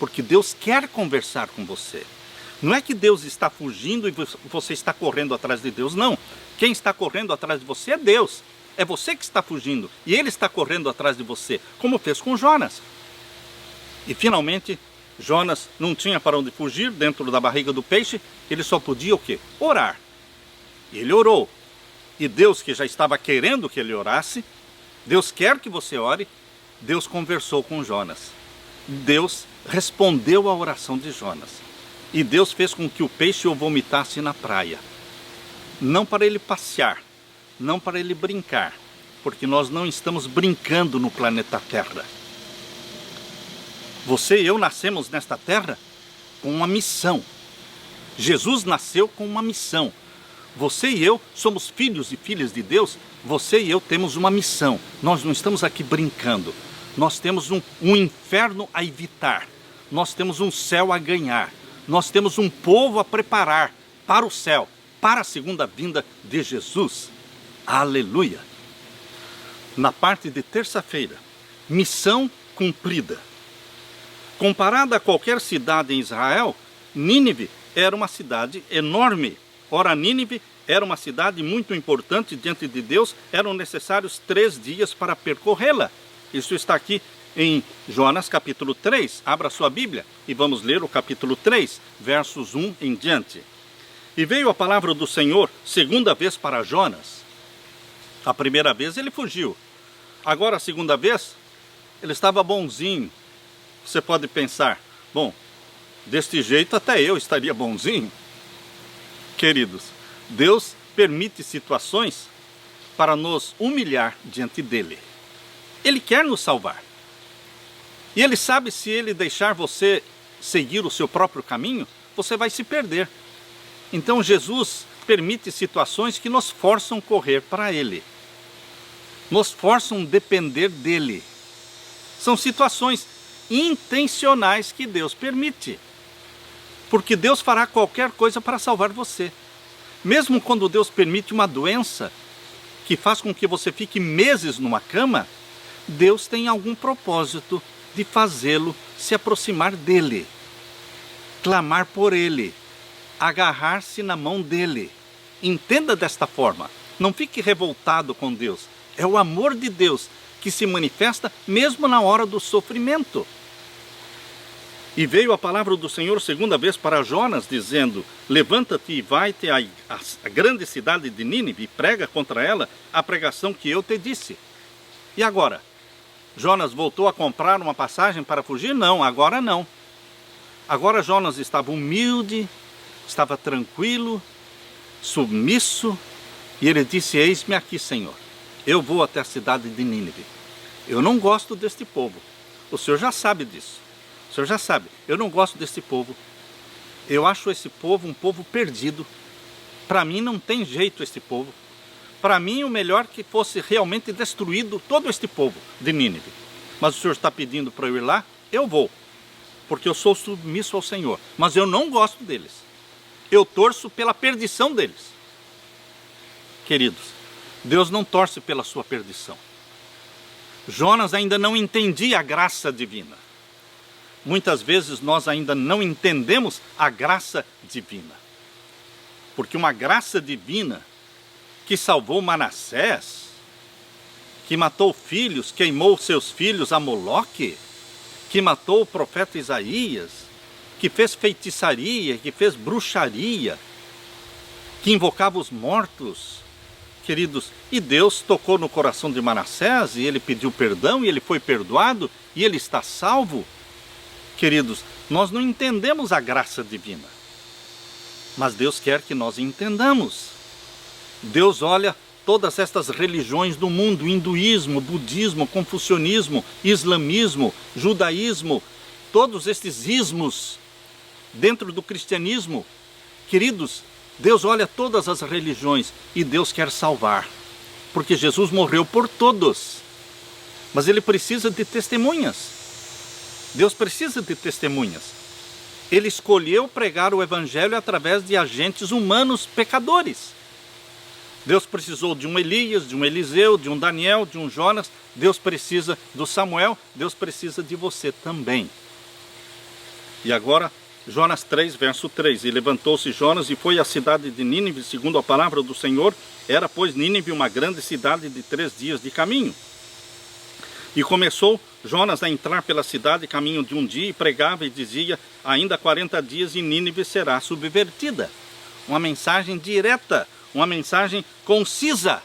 Porque Deus quer conversar com você. Não é que Deus está fugindo e você está correndo atrás de Deus, não. Quem está correndo atrás de você é Deus. É você que está fugindo e Ele está correndo atrás de você, como fez com Jonas. E finalmente, Jonas não tinha para onde fugir dentro da barriga do peixe, ele só podia o quê? Orar. E ele orou. E Deus, que já estava querendo que ele orasse, Deus quer que você ore, Deus conversou com Jonas. Deus respondeu à oração de Jonas. E Deus fez com que o peixe o vomitasse na praia. Não para ele passear, não para ele brincar, porque nós não estamos brincando no planeta Terra. Você e eu nascemos nesta terra com uma missão. Jesus nasceu com uma missão. Você e eu somos filhos e filhas de Deus. Você e eu temos uma missão. Nós não estamos aqui brincando. Nós temos um inferno a evitar. Nós temos um céu a ganhar. Nós temos um povo a preparar para o céu, para a segunda vinda de Jesus. Aleluia! Na parte de terça-feira, missão cumprida. Comparada a qualquer cidade em Israel, Nínive era uma cidade enorme. Ora, Nínive era uma cidade muito importante diante de Deus, eram necessários 3 dias para percorrê-la. Isso está aqui em Jonas capítulo 3. Abra sua Bíblia e vamos ler o capítulo 3, versos 1 em diante. E veio a palavra do Senhor segunda vez para Jonas. A primeira vez ele fugiu. Agora a segunda vez, ele estava bonzinho. Você pode pensar, bom, deste jeito até eu estaria bonzinho. Queridos, Deus permite situações para nos humilhar diante dele. Ele quer nos salvar. E ele sabe, se ele deixar você seguir o seu próprio caminho, você vai se perder. Então Jesus permite situações que nos forçam a correr para ele. Nos forçam a depender dele. São situações intencionais que Deus permite. Porque Deus fará qualquer coisa para salvar você. Mesmo quando Deus permite uma doença que faz com que você fique meses numa cama, Deus tem algum propósito de fazê-lo se aproximar dele, clamar por ele, agarrar-se na mão dele. Entenda desta forma, não fique revoltado com Deus. É o amor de Deus que se manifesta mesmo na hora do sofrimento. E veio a palavra do Senhor segunda vez para Jonas, dizendo: levanta-te e vai-te à grande cidade de Nínive e prega contra ela a pregação que eu te disse. E agora? Jonas voltou a comprar uma passagem para fugir? Não, agora não. Agora Jonas estava humilde, estava tranquilo, submisso, e ele disse: eis-me aqui, Senhor, eu vou até a cidade de Nínive. Eu não gosto deste povo, o Senhor já sabe disso. O Senhor já sabe, eu não gosto desse povo. Eu acho esse povo um povo perdido. Para mim não tem jeito esse povo. Para mim o melhor que fosse realmente destruído todo este povo de Nínive. Mas o Senhor está pedindo para eu ir lá, eu vou. Porque eu sou submisso ao Senhor. Mas eu não gosto deles. Eu torço pela perdição deles. Queridos, Deus não torce pela sua perdição. Jonas ainda não entendia a graça divina. Muitas vezes nós ainda não entendemos a graça divina. Porque uma graça divina que salvou Manassés, que matou filhos, queimou seus filhos a Moloque, que matou o profeta Isaías, que fez feitiçaria, que fez bruxaria, que invocava os mortos, queridos. E Deus tocou no coração de Manassés e ele pediu perdão e ele foi perdoado e ele está salvo. Queridos, nós não entendemos a graça divina, mas Deus quer que nós entendamos. Deus olha todas estas religiões do mundo, hinduísmo, budismo, confucionismo, islamismo, judaísmo, todos estes ismos dentro do cristianismo. Queridos, Deus olha todas as religiões e Deus quer salvar, porque Jesus morreu por todos, mas Ele precisa de testemunhas. Deus precisa de testemunhas. Ele escolheu pregar o Evangelho através de agentes humanos pecadores. Deus precisou de um Elias, de um Eliseu, de um Daniel, de um Jonas. Deus precisa do Samuel, Deus precisa de você também. E agora, Jonas 3, verso 3. E levantou-se Jonas e foi à cidade de Nínive, segundo a palavra do Senhor. Era, pois, Nínive uma grande cidade de 3 dias de caminho. E começou Jonas a entrar pela cidade, caminho de um dia, e pregava e dizia: ainda 40 dias e Nínive será subvertida. Uma mensagem direta, uma mensagem concisa.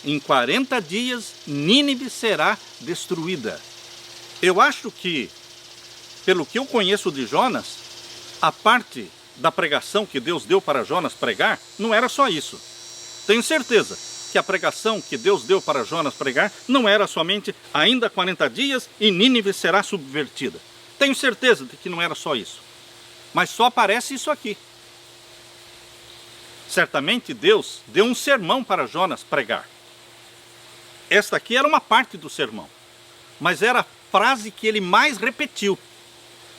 Em 40 dias, Nínive será destruída. Eu acho que, pelo que eu conheço de Jonas, a parte da pregação que Deus deu para Jonas pregar, não era só isso. Tenho certeza que a pregação que Deus deu para Jonas pregar, não era somente ainda 40 dias e Nínive será subvertida. Tenho certeza de que não era só isso. Mas só aparece isso aqui. Certamente Deus deu um sermão para Jonas pregar. Esta aqui era uma parte do sermão, mas era a frase que ele mais repetiu,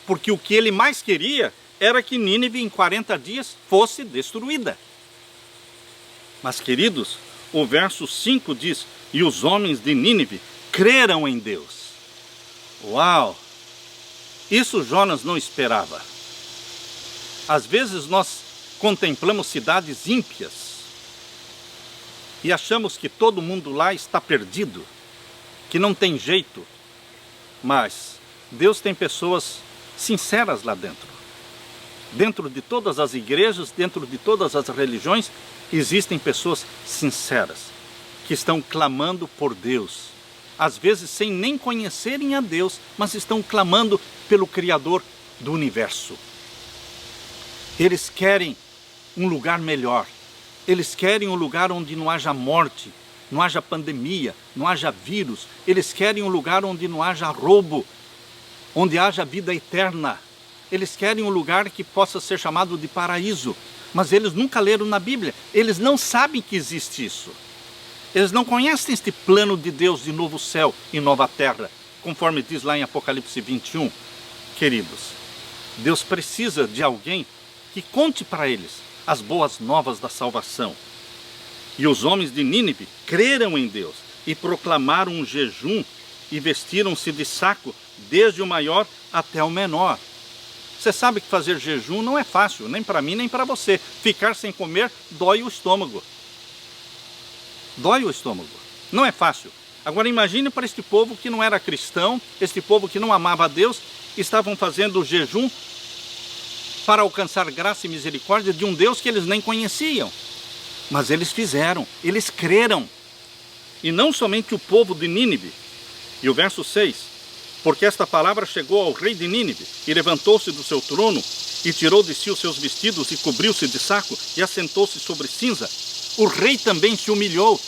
porque o que ele mais queria era que Nínive em 40 dias fosse destruída. Mas, queridos, o verso 5 diz: e os homens de Nínive creram em Deus. Uau! Isso Jonas não esperava. Às vezes nós contemplamos cidades ímpias e achamos que todo mundo lá está perdido, que não tem jeito. Mas Deus tem pessoas sinceras lá dentro. Dentro de todas as igrejas, dentro de todas as religiões, existem pessoas sinceras, que estão clamando por Deus. Às vezes sem nem conhecerem a Deus, mas estão clamando pelo Criador do universo. Eles querem um lugar melhor. Eles querem um lugar onde não haja morte, não haja pandemia, não haja vírus. Eles querem um lugar onde não haja roubo, onde haja vida eterna. Eles querem um lugar que possa ser chamado de paraíso. Mas eles nunca leram na Bíblia. Eles não sabem que existe isso. Eles não conhecem este plano de Deus de novo céu e nova terra, conforme diz lá em Apocalipse 21. Queridos, Deus precisa de alguém que conte para eles as boas novas da salvação. E os homens de Nínive creram em Deus e proclamaram um jejum e vestiram-se de saco, desde o maior até o menor. Você sabe que fazer jejum não é fácil, nem para mim nem para você. Ficar sem comer dói o estômago. Dói o estômago. Não é fácil. Agora imagine para este povo que não era cristão, este povo que não amava a Deus, estavam fazendo jejum para alcançar graça e misericórdia de um Deus que eles nem conheciam. Mas eles fizeram, eles creram. E não somente o povo de Nínive. E o verso 6, porque esta palavra chegou ao rei de Nínive, e levantou-se do seu trono, e tirou de si os seus vestidos, e cobriu-se de saco, e assentou-se sobre cinza. O rei também se humilhou.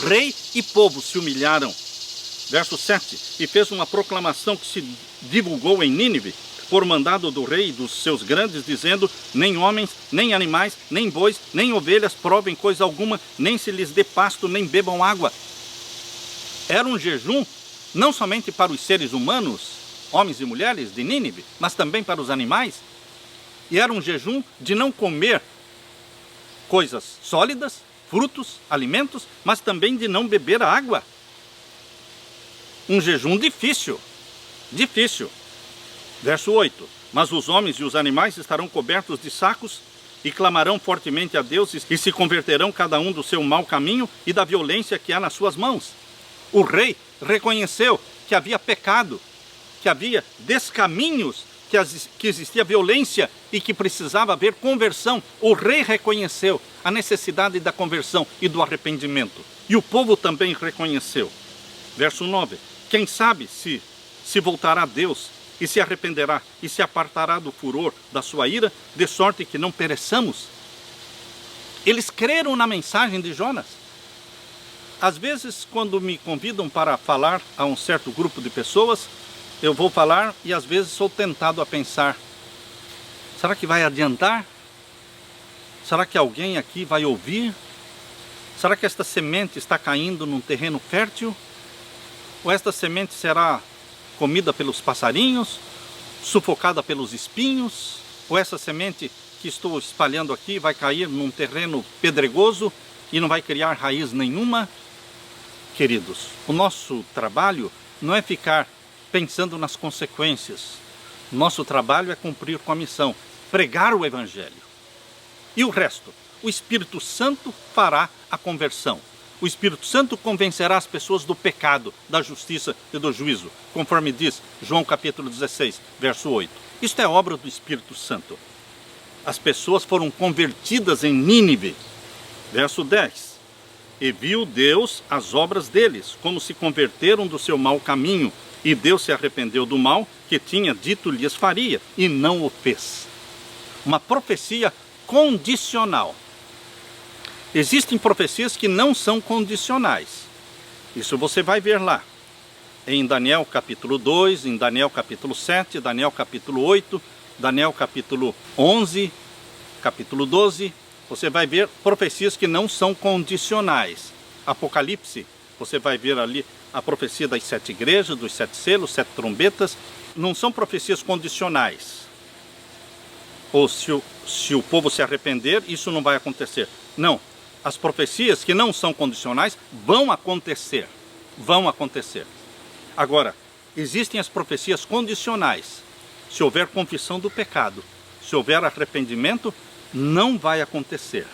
Rei e povo se humilharam. Verso 7, e fez uma proclamação que se divulgou em Nínive, por mandado do rei e dos seus grandes, dizendo: nem homens, nem animais, nem bois, nem ovelhas provem coisa alguma, nem se lhes dê pasto, nem bebam água. Era um jejum não somente para os seres humanos, homens e mulheres de Nínive, mas também para os animais. E era um jejum de não comer coisas sólidas, frutos, alimentos, mas também de não beber água. Um jejum difícil, difícil. Verso 8, mas os homens e os animais estarão cobertos de sacos e clamarão fortemente a Deus e se converterão cada um do seu mau caminho e da violência que há nas suas mãos. O rei reconheceu que havia pecado que havia descaminhos, que existia violência e que precisava haver conversão. O rei reconheceu a necessidade da conversão e do arrependimento. E o povo também reconheceu. Verso 9. Quem sabe se voltará a Deus e se arrependerá e se apartará do furor da sua ira, de sorte que não pereçamos. Eles creram na mensagem de Jonas. Às vezes, quando me convidam para falar a um certo grupo de pessoas, eu vou falar e às vezes sou tentado a pensar: será que vai adiantar? Será que alguém aqui vai ouvir? Será que esta semente está caindo num terreno fértil? Ou esta semente será comida pelos passarinhos, sufocada pelos espinhos? Ou essa semente que estou espalhando aqui vai cair num terreno pedregoso e não vai criar raiz nenhuma? Queridos, o nosso trabalho não é ficar pensando nas consequências. Nosso trabalho é cumprir com a missão, pregar o Evangelho. E o resto? O Espírito Santo fará a conversão. O Espírito Santo convencerá as pessoas do pecado, da justiça e do juízo, conforme diz João capítulo 16, verso 8. Isto é obra do Espírito Santo. As pessoas foram convertidas em Nínive. Verso 10. E viu Deus as obras deles, como se converteram do seu mau caminho, e Deus se arrependeu do mal que tinha dito lhes faria, e não o fez. Uma profecia condicional. Existem profecias que não são condicionais. Isso você vai ver lá. Em Daniel capítulo 2, em Daniel capítulo 7, Daniel capítulo 8, Daniel capítulo 11, capítulo 12. Você vai ver profecias que não são condicionais. Apocalipse, você vai ver ali a profecia das 7 igrejas, dos 7 selos, 7 trombetas. Não são profecias condicionais. Ou se o povo se arrepender, isso não vai acontecer. Não. As profecias que não são condicionais vão acontecer. Vão acontecer. Agora, existem as profecias condicionais. Se houver confissão do pecado, se houver arrependimento, não vai acontecer.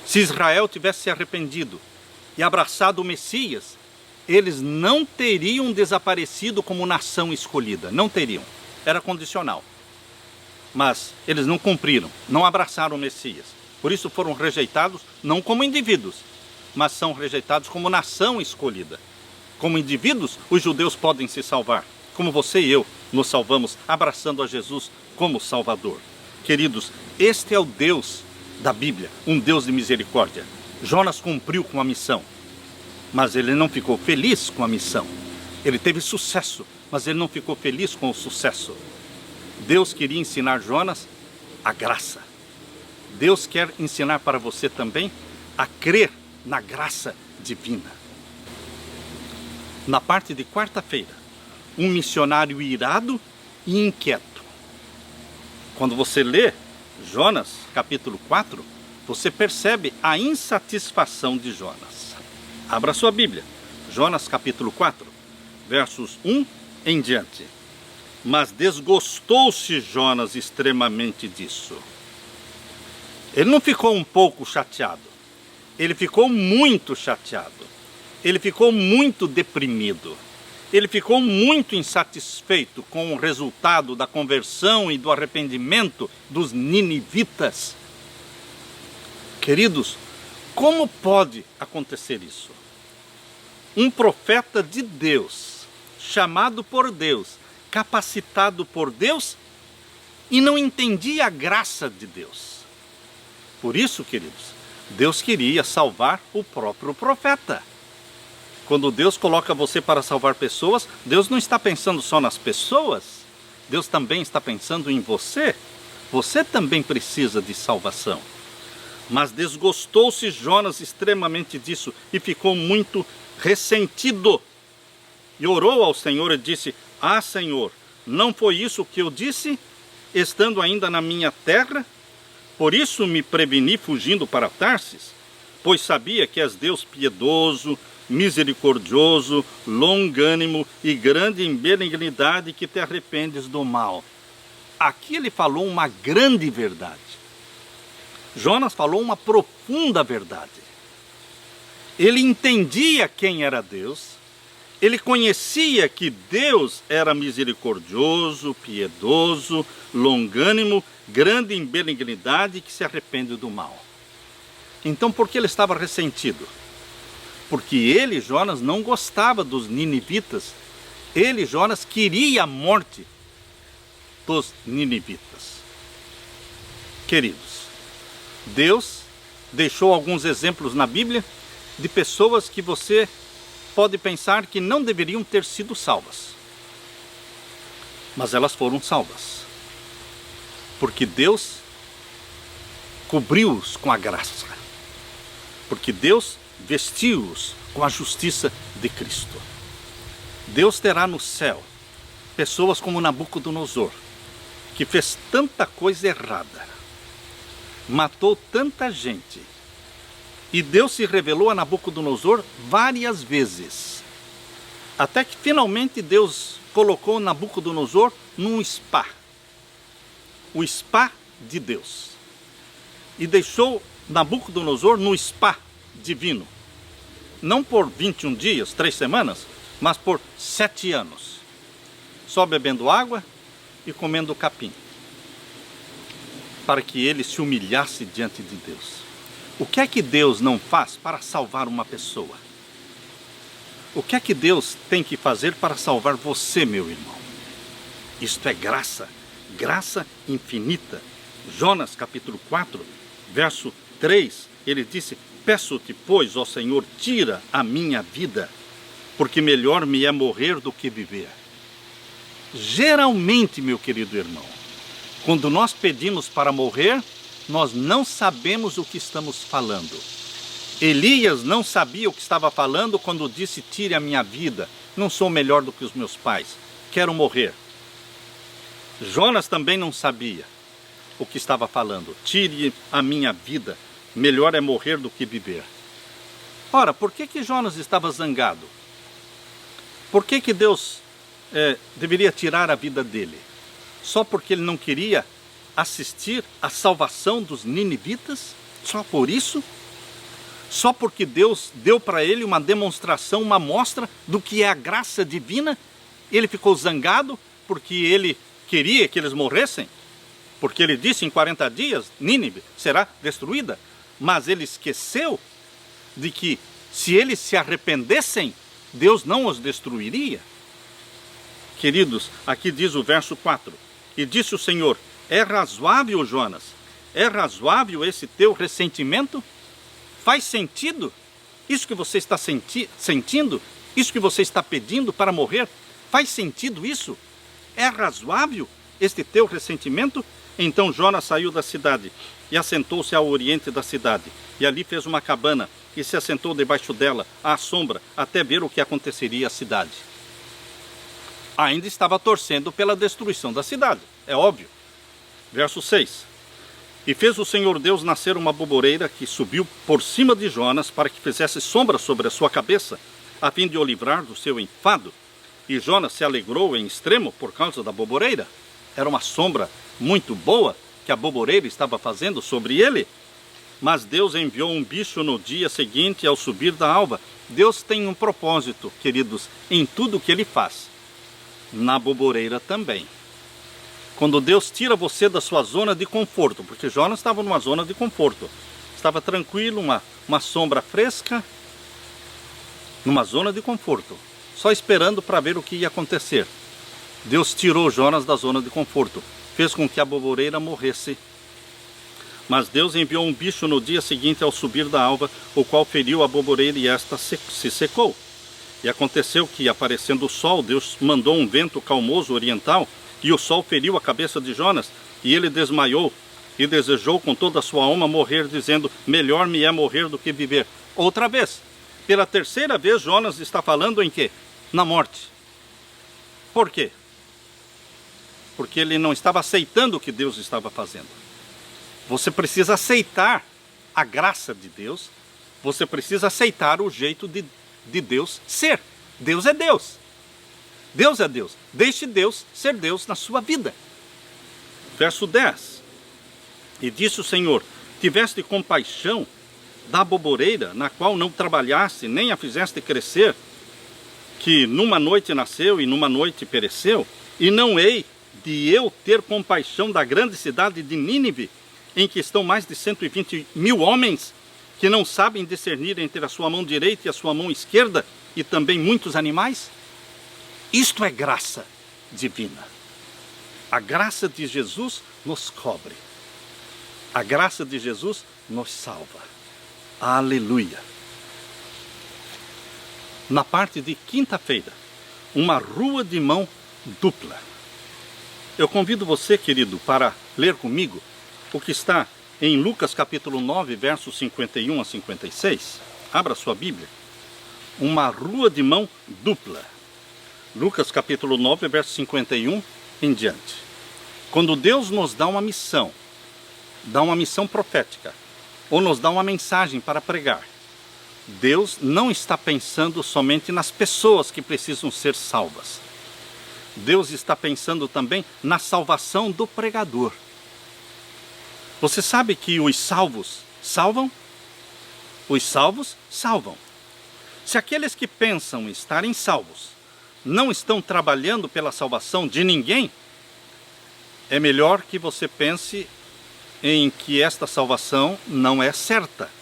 Se Israel tivesse se arrependido e abraçado o Messias, eles não teriam desaparecido como nação escolhida. Não teriam. Era condicional. Mas eles não cumpriram, não abraçaram o Messias. Por isso foram rejeitados, não como indivíduos, mas são rejeitados como nação escolhida. Como indivíduos, os judeus podem se salvar, como você e eu nos salvamos abraçando a Jesus como Salvador. Queridos, este é o Deus da Bíblia, um Deus de misericórdia. Jonas cumpriu com a missão, mas ele não ficou feliz com a missão. Ele teve sucesso, mas ele não ficou feliz com o sucesso. Deus queria ensinar Jonas a graça. Deus quer ensinar para você também a crer na graça divina. Na parte de quarta-feira, um missionário irado e inquieto. Quando você lê Jonas, capítulo 4, você percebe a insatisfação de Jonas. Abra sua Bíblia, Jonas, capítulo 4, versos 1 em diante. Mas desgostou-se Jonas extremamente disso. Ele não ficou um pouco chateado, ele ficou muito chateado, ele ficou muito deprimido, ele ficou muito insatisfeito com o resultado da conversão e do arrependimento dos ninivitas. Queridos, como pode acontecer isso? Um profeta de Deus, chamado por Deus, capacitado por Deus, e não entendia a graça de Deus. Por isso, queridos, Deus queria salvar o próprio profeta. Quando Deus coloca você para salvar pessoas, Deus não está pensando só nas pessoas, Deus também está pensando em você. Você também precisa de salvação. Mas desgostou-se Jonas extremamente disso e ficou muito ressentido. E orou ao Senhor e disse: Ah, Senhor, não foi isso que eu disse, estando ainda na minha terra? Por isso me preveni fugindo para Tarsis, pois sabia que és Deus piedoso, misericordioso, longânimo e grande em benignidade, que te arrependes do mal. Aqui ele falou uma grande verdade. Jonas falou uma profunda verdade. Ele entendia quem era Deus, Ele conhecia que Deus era misericordioso, piedoso, longânimo, grande em benignidade, que se arrepende do mal. Então, por que ele estava ressentido? Porque ele, Jonas, não gostava dos ninivitas. Ele, Jonas, queria a morte dos ninivitas. Queridos, Deus deixou alguns exemplos na Bíblia de pessoas que você pode pensar que não deveriam ter sido salvas. Mas elas foram salvas. Porque Deus cobriu-os com a graça. Porque Deus vestiu-os com a justiça de Cristo. Deus terá no céu pessoas como Nabucodonosor, que fez tanta coisa errada, matou tanta gente, e Deus se revelou a Nabucodonosor várias vezes, até que finalmente Deus colocou Nabucodonosor num spa, o spa de Deus, e deixou Nabucodonosor no spa divino, não por 21 dias, 3 semanas, mas por 7 anos, só bebendo água e comendo capim, para que ele se humilhasse diante de Deus. O que é que Deus não faz para salvar uma pessoa? O que é que Deus tem que fazer para salvar você, meu irmão? Isto é graça, graça infinita. Jonas capítulo 4, verso 3, ele disse: peço-te, pois, ó Senhor, tira a minha vida, porque melhor me é morrer do que viver. Geralmente, meu querido irmão, quando nós pedimos para morrer, nós não sabemos o que estamos falando. Elias não sabia o que estava falando quando disse: tire a minha vida, não sou melhor do que os meus pais, quero morrer. Jonas também não sabia o que estava falando: tire a minha vida, melhor é morrer do que viver. Ora, por que Jonas estava zangado? Por que Deus deveria tirar a vida dele? Só porque ele não queria assistir à salvação dos ninivitas? Só por isso? Só porque Deus deu para ele uma demonstração, uma mostra do que é a graça divina? Ele ficou zangado porque ele queria que eles morressem? Porque ele disse: em 40 dias Nínive será destruída. Mas ele esqueceu de que se eles se arrependessem, Deus não os destruiria. Queridos, aqui diz o verso 4: e disse o Senhor: é razoável, Jonas? É razoável esse teu ressentimento? Faz sentido isso que você está sentindo? Isso que você está pedindo para morrer? Faz sentido isso? É razoável este teu ressentimento? Então Jonas saiu da cidade e assentou-se ao oriente da cidade, e ali fez uma cabana e se assentou debaixo dela, à sombra, até ver o que aconteceria à cidade. Ainda estava torcendo pela destruição da cidade, é óbvio. Verso 6: e fez o Senhor Deus nascer uma boboreira que subiu por cima de Jonas, para que fizesse sombra sobre a sua cabeça, a fim de o livrar do seu enfado. E Jonas se alegrou em extremo por causa da boboreira. Era uma sombra muito boa que a boboreira estava fazendo sobre ele. Mas Deus enviou um bicho no dia seguinte, ao subir da alva. Deus tem um propósito, queridos, em tudo que ele faz. Na boboreira também. Quando Deus tira você da sua zona de conforto, porque Jonas estava numa zona de conforto, estava tranquilo, uma sombra fresca, numa zona de conforto, só esperando para ver o que ia acontecer. Deus tirou Jonas da zona de conforto, fez com que a boboreira morresse. Mas Deus enviou um bicho no dia seguinte, ao subir da alva, o qual feriu a boboreira, e esta se secou. E aconteceu que, aparecendo o sol, Deus mandou um vento calmoso oriental, e o sol feriu a cabeça de Jonas, e ele desmaiou, e desejou com toda a sua alma morrer, dizendo: melhor me é morrer do que viver. Outra vez, pela terceira vez, Jonas está falando em quê? Na morte. Por quê? Porque ele não estava aceitando o que Deus estava fazendo. Você precisa aceitar a graça de Deus, você precisa aceitar o jeito de Deus ser. Deus é Deus. Deus é Deus. Deixe Deus ser Deus na sua vida. Verso 10. E disse o Senhor: tiveste compaixão da boboreira, na qual não trabalhaste, nem a fizeste crescer, que numa noite nasceu e numa noite pereceu, e não hei de eu ter compaixão da grande cidade de Nínive, em que estão mais de 120 mil homens, que não sabem discernir entre a sua mão direita e a sua mão esquerda, e também muitos animais? Isto é graça divina. A graça de Jesus nos cobre. A graça de Jesus nos salva. Aleluia! Na parte de quinta-feira, uma rua de mão dupla. Eu convido você, querido, para ler comigo o que está em Lucas capítulo 9, versos 51 a 56. Abra sua Bíblia. Uma rua de mão dupla. Lucas capítulo 9, verso 51 em diante. Quando Deus nos dá uma missão profética, ou nos dá uma mensagem para pregar, Deus não está pensando somente nas pessoas que precisam ser salvas. Deus está pensando também na salvação do pregador. Você sabe que os salvos salvam? Os salvos salvam. Se aqueles que pensam estarem salvos não estão trabalhando pela salvação de ninguém, é melhor que você pense em que esta salvação não é certa.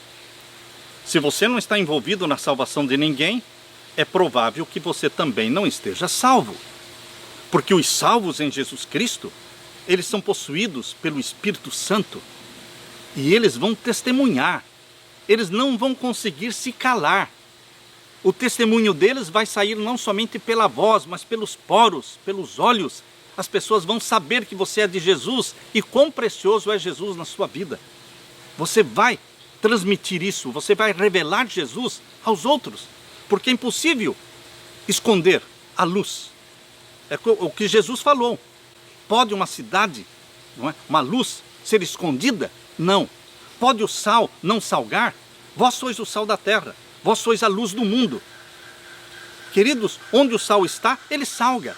Se você não está envolvido na salvação de ninguém, é provável que você também não esteja salvo. Porque os salvos em Jesus Cristo, eles são possuídos pelo Espírito Santo. E eles vão testemunhar. Eles não vão conseguir se calar. O testemunho deles vai sair não somente pela voz, mas pelos poros, pelos olhos. As pessoas vão saber que você é de Jesus e quão precioso é Jesus na sua vida. Você vai transmitir isso, você vai revelar Jesus aos outros, porque é impossível esconder a luz. É o que Jesus falou. Pode uma cidade, não é, uma luz, ser escondida? Não. Pode o sal não salgar? Vós sois o sal da terra, vós sois a luz do mundo. Queridos, onde o sal está, ele salga.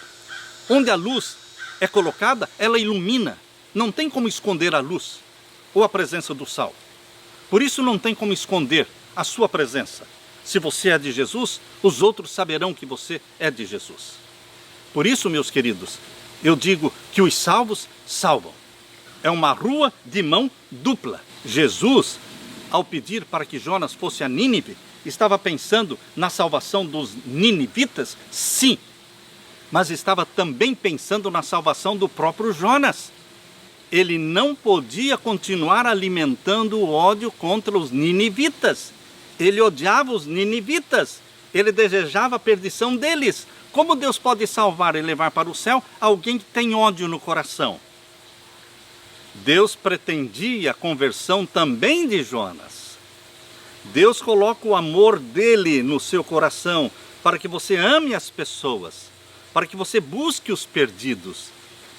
Onde a luz é colocada, ela ilumina. Não tem como esconder a luz ou a presença do sal. Por isso não tem como esconder a sua presença. Se você é de Jesus, os outros saberão que você é de Jesus. Por isso, meus queridos, eu digo que os salvos salvam. É uma rua de mão dupla. Jesus, ao pedir para que Jonas fosse a Nínive, estava pensando na salvação dos ninivitas? Sim. Mas estava também pensando na salvação do próprio Jonas. Ele não podia continuar alimentando o ódio contra os ninivitas. Ele odiava os ninivitas. Ele desejava a perdição deles. Como Deus pode salvar e levar para o céu alguém que tem ódio no coração? Deus pretendia a conversão também de Jonas. Deus coloca o amor dele no seu coração para que você ame as pessoas, para que você busque os perdidos,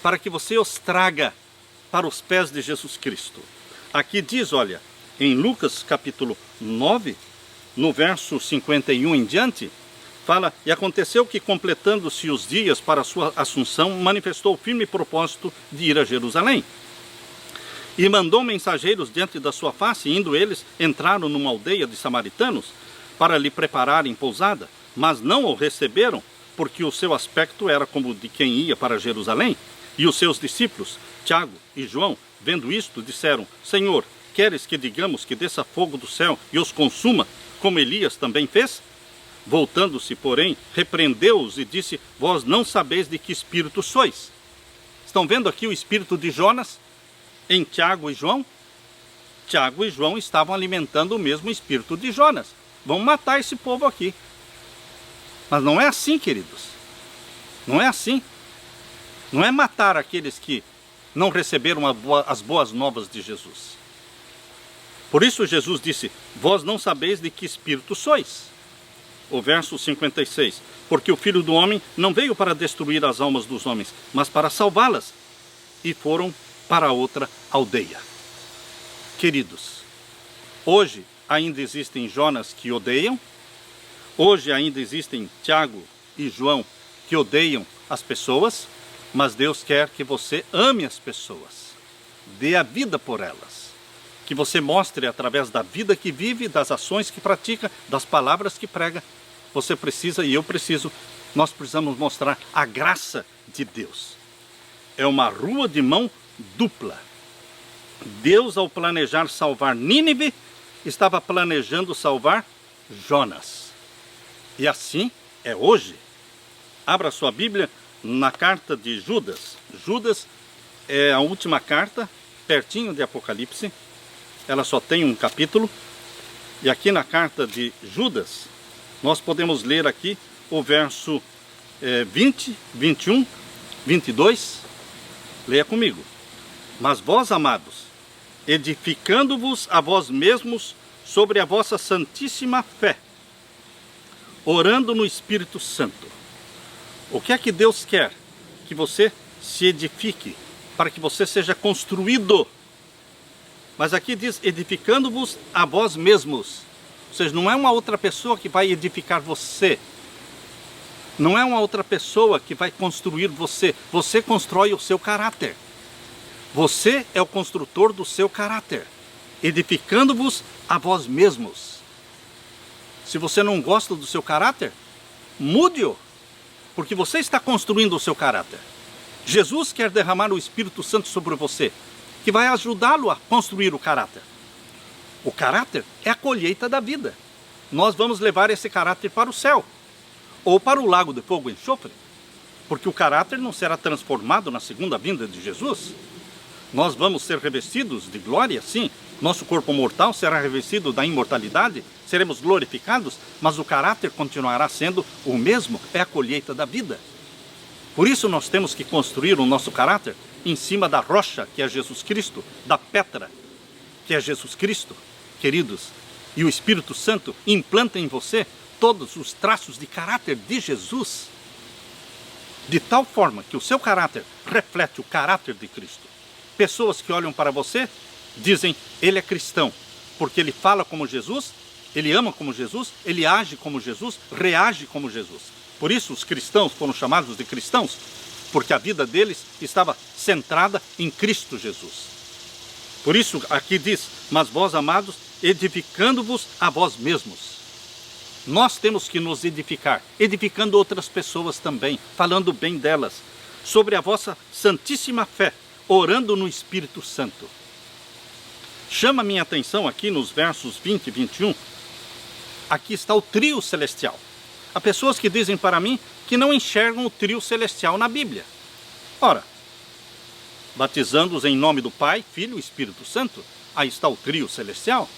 para que você os traga para os pés de Jesus Cristo. Aqui diz, olha, em Lucas capítulo 9, no verso 51 em diante, fala: e aconteceu que, completando-se os dias para a sua assunção, manifestou o firme propósito de ir a Jerusalém. E mandou mensageiros diante da sua face, indo eles, entraram numa aldeia de samaritanos, para lhe prepararem pousada, mas não o receberam, porque o seu aspecto era como de quem ia para Jerusalém. E os seus discípulos, Tiago e João, vendo isto, disseram: Senhor, queres que digamos que desça fogo do céu e os consuma, como Elias também fez? Voltando-se, porém, repreendeu-os e disse: vós não sabeis de que espírito sois. Estão vendo aqui o espírito de Jonas em Tiago e João? Tiago e João estavam alimentando o mesmo espírito de Jonas. Vão matar esse povo aqui. Mas não é assim, queridos. Não é assim. Não é matar aqueles que não receberam as boas novas de Jesus. Por isso Jesus disse: vós não sabeis de que espírito sois. O verso 56. Porque o Filho do Homem não veio para destruir as almas dos homens, mas para salvá-las. E foram para outra aldeia. Queridos, hoje ainda existem Jonas que odeiam. Hoje ainda existem Tiago e João que odeiam as pessoas. Mas Deus quer que você ame as pessoas, dê a vida por elas, que você mostre através da vida que vive, das ações que pratica, das palavras que prega. Você precisa e eu preciso nós precisamos mostrar a graça de Deus. É uma rua de mão dupla. Deus, ao planejar salvar Nínive, estava planejando salvar Jonas. E assim é hoje. Abra sua Bíblia na carta de Judas. Judas é a última carta, pertinho de Apocalipse. Ela só tem um capítulo. E aqui na carta de Judas, nós podemos ler aqui o verso 20, 21, 22. Leia comigo. Mas vós, amados, edificando-vos a vós mesmos sobre a vossa santíssima fé, orando no Espírito Santo. O que é que Deus quer? Que você se edifique, para que você seja construído. Mas aqui diz, edificando-vos a vós mesmos. Ou seja, não é uma outra pessoa que vai edificar você. Não é uma outra pessoa que vai construir você. Você constrói o seu caráter. Você é o construtor do seu caráter. Edificando-vos a vós mesmos. Se você não gosta do seu caráter, mude-o. Porque você está construindo o seu caráter. Jesus quer derramar o Espírito Santo sobre você, que vai ajudá-lo a construir o caráter. O caráter é a colheita da vida. Nós vamos levar esse caráter para o céu, ou para o lago de fogo e enxofre, porque o caráter não será transformado na segunda vinda de Jesus. Nós vamos ser revestidos de glória, sim. Nosso corpo mortal será revestido da imortalidade, seremos glorificados, mas o caráter continuará sendo o mesmo, é a colheita da vida. Por isso nós temos que construir o nosso caráter em cima da rocha, que é Jesus Cristo, da pedra, que é Jesus Cristo, queridos. E o Espírito Santo implanta em você todos os traços de caráter de Jesus, de tal forma que o seu caráter reflete o caráter de Cristo. Pessoas que olham para você dizem, ele é cristão, porque ele fala como Jesus, ele ama como Jesus, ele age como Jesus, reage como Jesus. Por isso os cristãos foram chamados de cristãos, porque a vida deles estava centrada em Cristo Jesus. Por isso aqui diz, mas vós, amados, edificando-vos a vós mesmos. Nós temos que nos edificar, edificando outras pessoas também, falando bem delas, sobre a vossa santíssima fé, orando no Espírito Santo. Chama minha atenção aqui nos versos 20 e 21, aqui está o trio celestial. Há pessoas que dizem para mim que não enxergam o trio celestial na Bíblia. Ora, batizando-os em nome do Pai, Filho e Espírito Santo, aí está o trio celestial.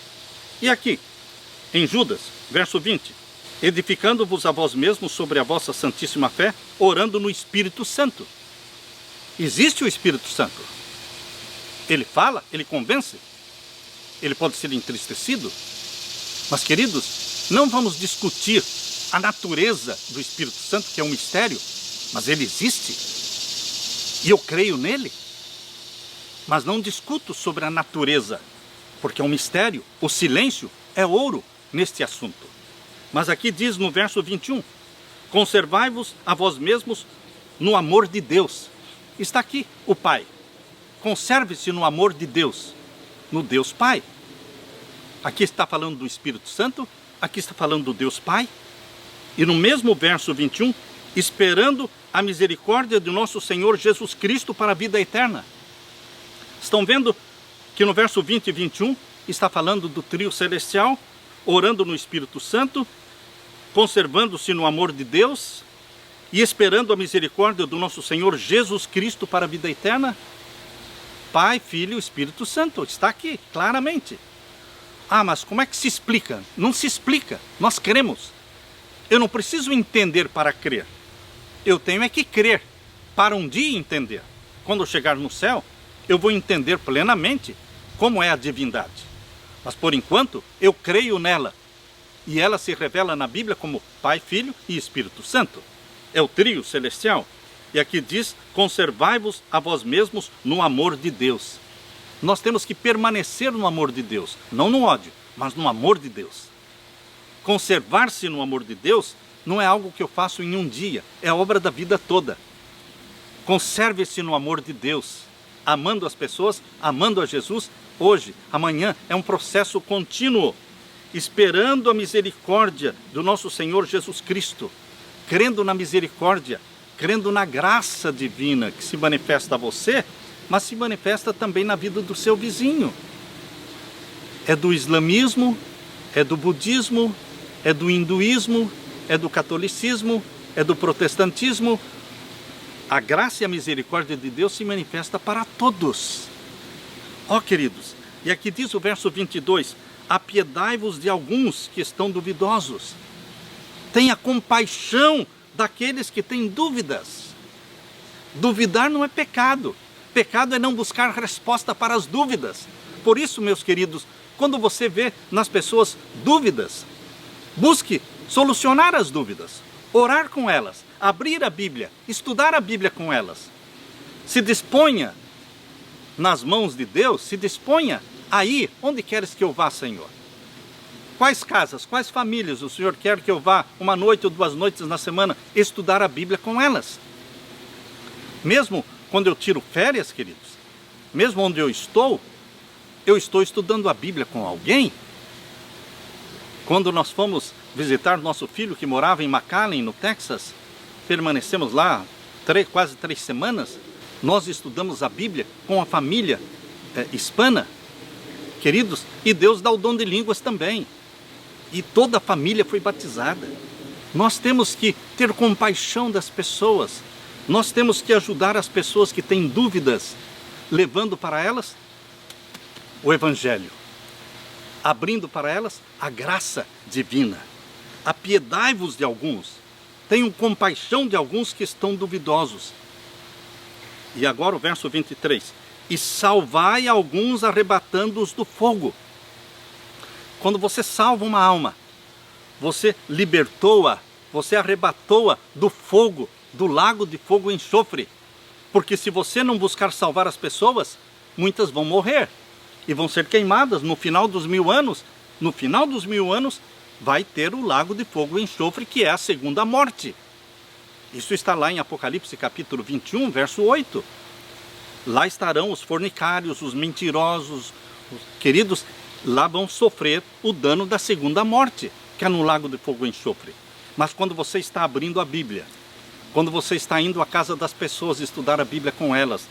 E aqui, em Judas, verso 20, edificando-vos a vós mesmos sobre a vossa santíssima fé, orando no Espírito Santo. Existe o Espírito Santo. Ele fala, ele convence, ele pode ser entristecido. Mas, queridos, não vamos discutir a natureza do Espírito Santo, que é um mistério, mas ele existe. E eu creio nele. Mas não discuto sobre a natureza, porque é um mistério. O silêncio é ouro neste assunto. Mas aqui diz no verso 21, conservai-vos a vós mesmos no amor de Deus. Está aqui o Pai. Conserve-se no amor de Deus, no Deus Pai. Aqui está falando do Espírito Santo, aqui está falando do Deus Pai. E no mesmo verso 21, esperando a misericórdia de nosso Senhor Jesus Cristo para a vida eterna. Estão vendo que no verso 20 e 21 está falando do trio celestial, orando no Espírito Santo, conservando-se no amor de Deus e esperando a misericórdia do nosso Senhor Jesus Cristo para a vida eterna? Pai, Filho e Espírito Santo, está aqui, claramente. Ah, mas como é que se explica? Não se explica, nós cremos. Eu não preciso entender para crer. Eu tenho é que crer, para um dia entender. Quando eu chegar no céu, eu vou entender plenamente como é a divindade. Mas por enquanto, eu creio nela. E ela se revela na Bíblia como Pai, Filho e Espírito Santo. É o trio celestial. E aqui diz, conservai-vos a vós mesmos no amor de Deus. Nós temos que permanecer no amor de Deus, não no ódio, mas no amor de Deus. Conservar-se no amor de Deus não é algo que eu faço em um dia, é a obra da vida toda. Conserve-se no amor de Deus, amando as pessoas, amando a Jesus, hoje, amanhã, é um processo contínuo, esperando a misericórdia do nosso Senhor Jesus Cristo, crendo na misericórdia, crendo na graça divina que se manifesta a você, mas se manifesta também na vida do seu vizinho. É do islamismo, é do budismo, é do hinduísmo, é do catolicismo, é do protestantismo. A graça e a misericórdia de Deus se manifesta para todos. Ó, queridos, e aqui diz o verso 22, apiedai-vos de alguns que estão duvidosos. Tenha compaixão daqueles que têm dúvidas. Duvidar não é pecado. Pecado é não buscar resposta para as dúvidas. Por isso, meus queridos, quando você vê nas pessoas dúvidas, busque solucionar as dúvidas, orar com elas, abrir a Bíblia, estudar a Bíblia com elas. Se disponha nas mãos de Deus, se disponha aí, onde queres que eu vá, Senhor? Quais casas, quais famílias o Senhor quer que eu vá uma noite ou 2 noites na semana estudar a Bíblia com elas? Mesmo quando eu tiro férias, queridos, mesmo onde eu estou estudando a Bíblia com alguém. Quando nós fomos visitar nosso filho que morava em McAllen, no Texas, permanecemos lá quase 3 semanas, nós estudamos a Bíblia com a família hispana, queridos, e Deus dá o dom de línguas também. E toda a família foi batizada. Nós temos que ter compaixão das pessoas. Nós temos que ajudar as pessoas que têm dúvidas, levando para elas o Evangelho, abrindo para elas a graça divina. Apiedai-vos de alguns, tenham compaixão de alguns que estão duvidosos. E agora o verso 23, e salvai alguns arrebatando-os do fogo. Quando você salva uma alma, você libertou-a, você arrebatou-a do fogo, do lago de fogo e enxofre. Porque se você não buscar salvar as pessoas, muitas vão morrer e vão ser queimadas no final dos 1000 anos. No final dos 1000 anos vai ter o lago de fogo e enxofre, que é a segunda morte. Isso está lá em Apocalipse capítulo 21, verso 8. Lá estarão os fornicários, os mentirosos, queridos, lá vão sofrer o dano da segunda morte, que é no lago de fogo e enxofre. Mas quando você está abrindo a Bíblia, quando você está indo à casa das pessoas estudar a Bíblia com elas,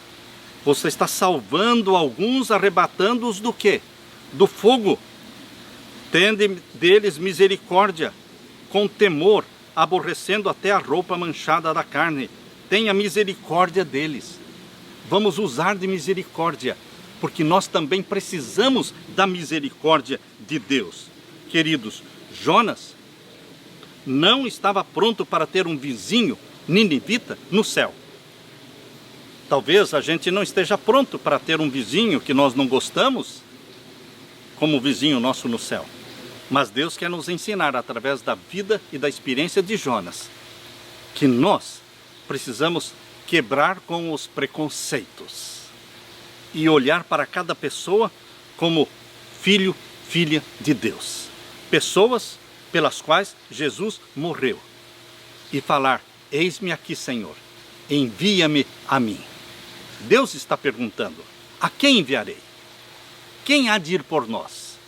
você está salvando alguns, arrebatando-os do quê? Do fogo. Tende deles misericórdia, com temor, aborrecendo até a roupa manchada da carne. Tenha misericórdia deles. Vamos usar de misericórdia, porque nós também precisamos da misericórdia de Deus. Queridos, Jonas não estava pronto para ter um vizinho ninivita no céu. Talvez a gente não esteja pronto para ter um vizinho que nós não gostamos como vizinho nosso no céu. Mas Deus quer nos ensinar através da vida e da experiência de Jonas que nós precisamos quebrar com os preconceitos e olhar para cada pessoa como filho, filha de Deus. Pessoas pelas quais Jesus morreu. E falar, eis-me aqui, Senhor, envia-me a mim. Deus está perguntando, a quem enviarei? Quem há de ir por nós?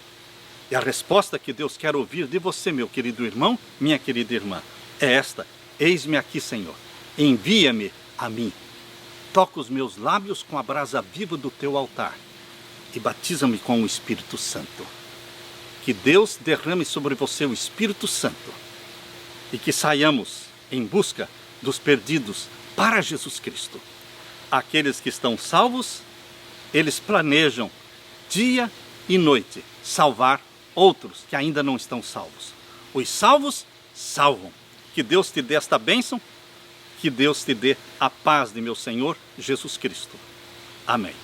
E a resposta que Deus quer ouvir de você, meu querido irmão, minha querida irmã, é esta, eis-me aqui, Senhor, envia-me a mim. Toca os meus lábios com a brasa viva do teu altar e batiza-me com o Espírito Santo. Que Deus derrame sobre você o Espírito Santo e que saiamos em busca dos perdidos para Jesus Cristo. Aqueles que estão salvos, eles planejam dia e noite salvar outros que ainda não estão salvos. Os salvos salvam. Que Deus te dê esta bênção, que Deus te dê a paz de meu Senhor Jesus Cristo. Amém.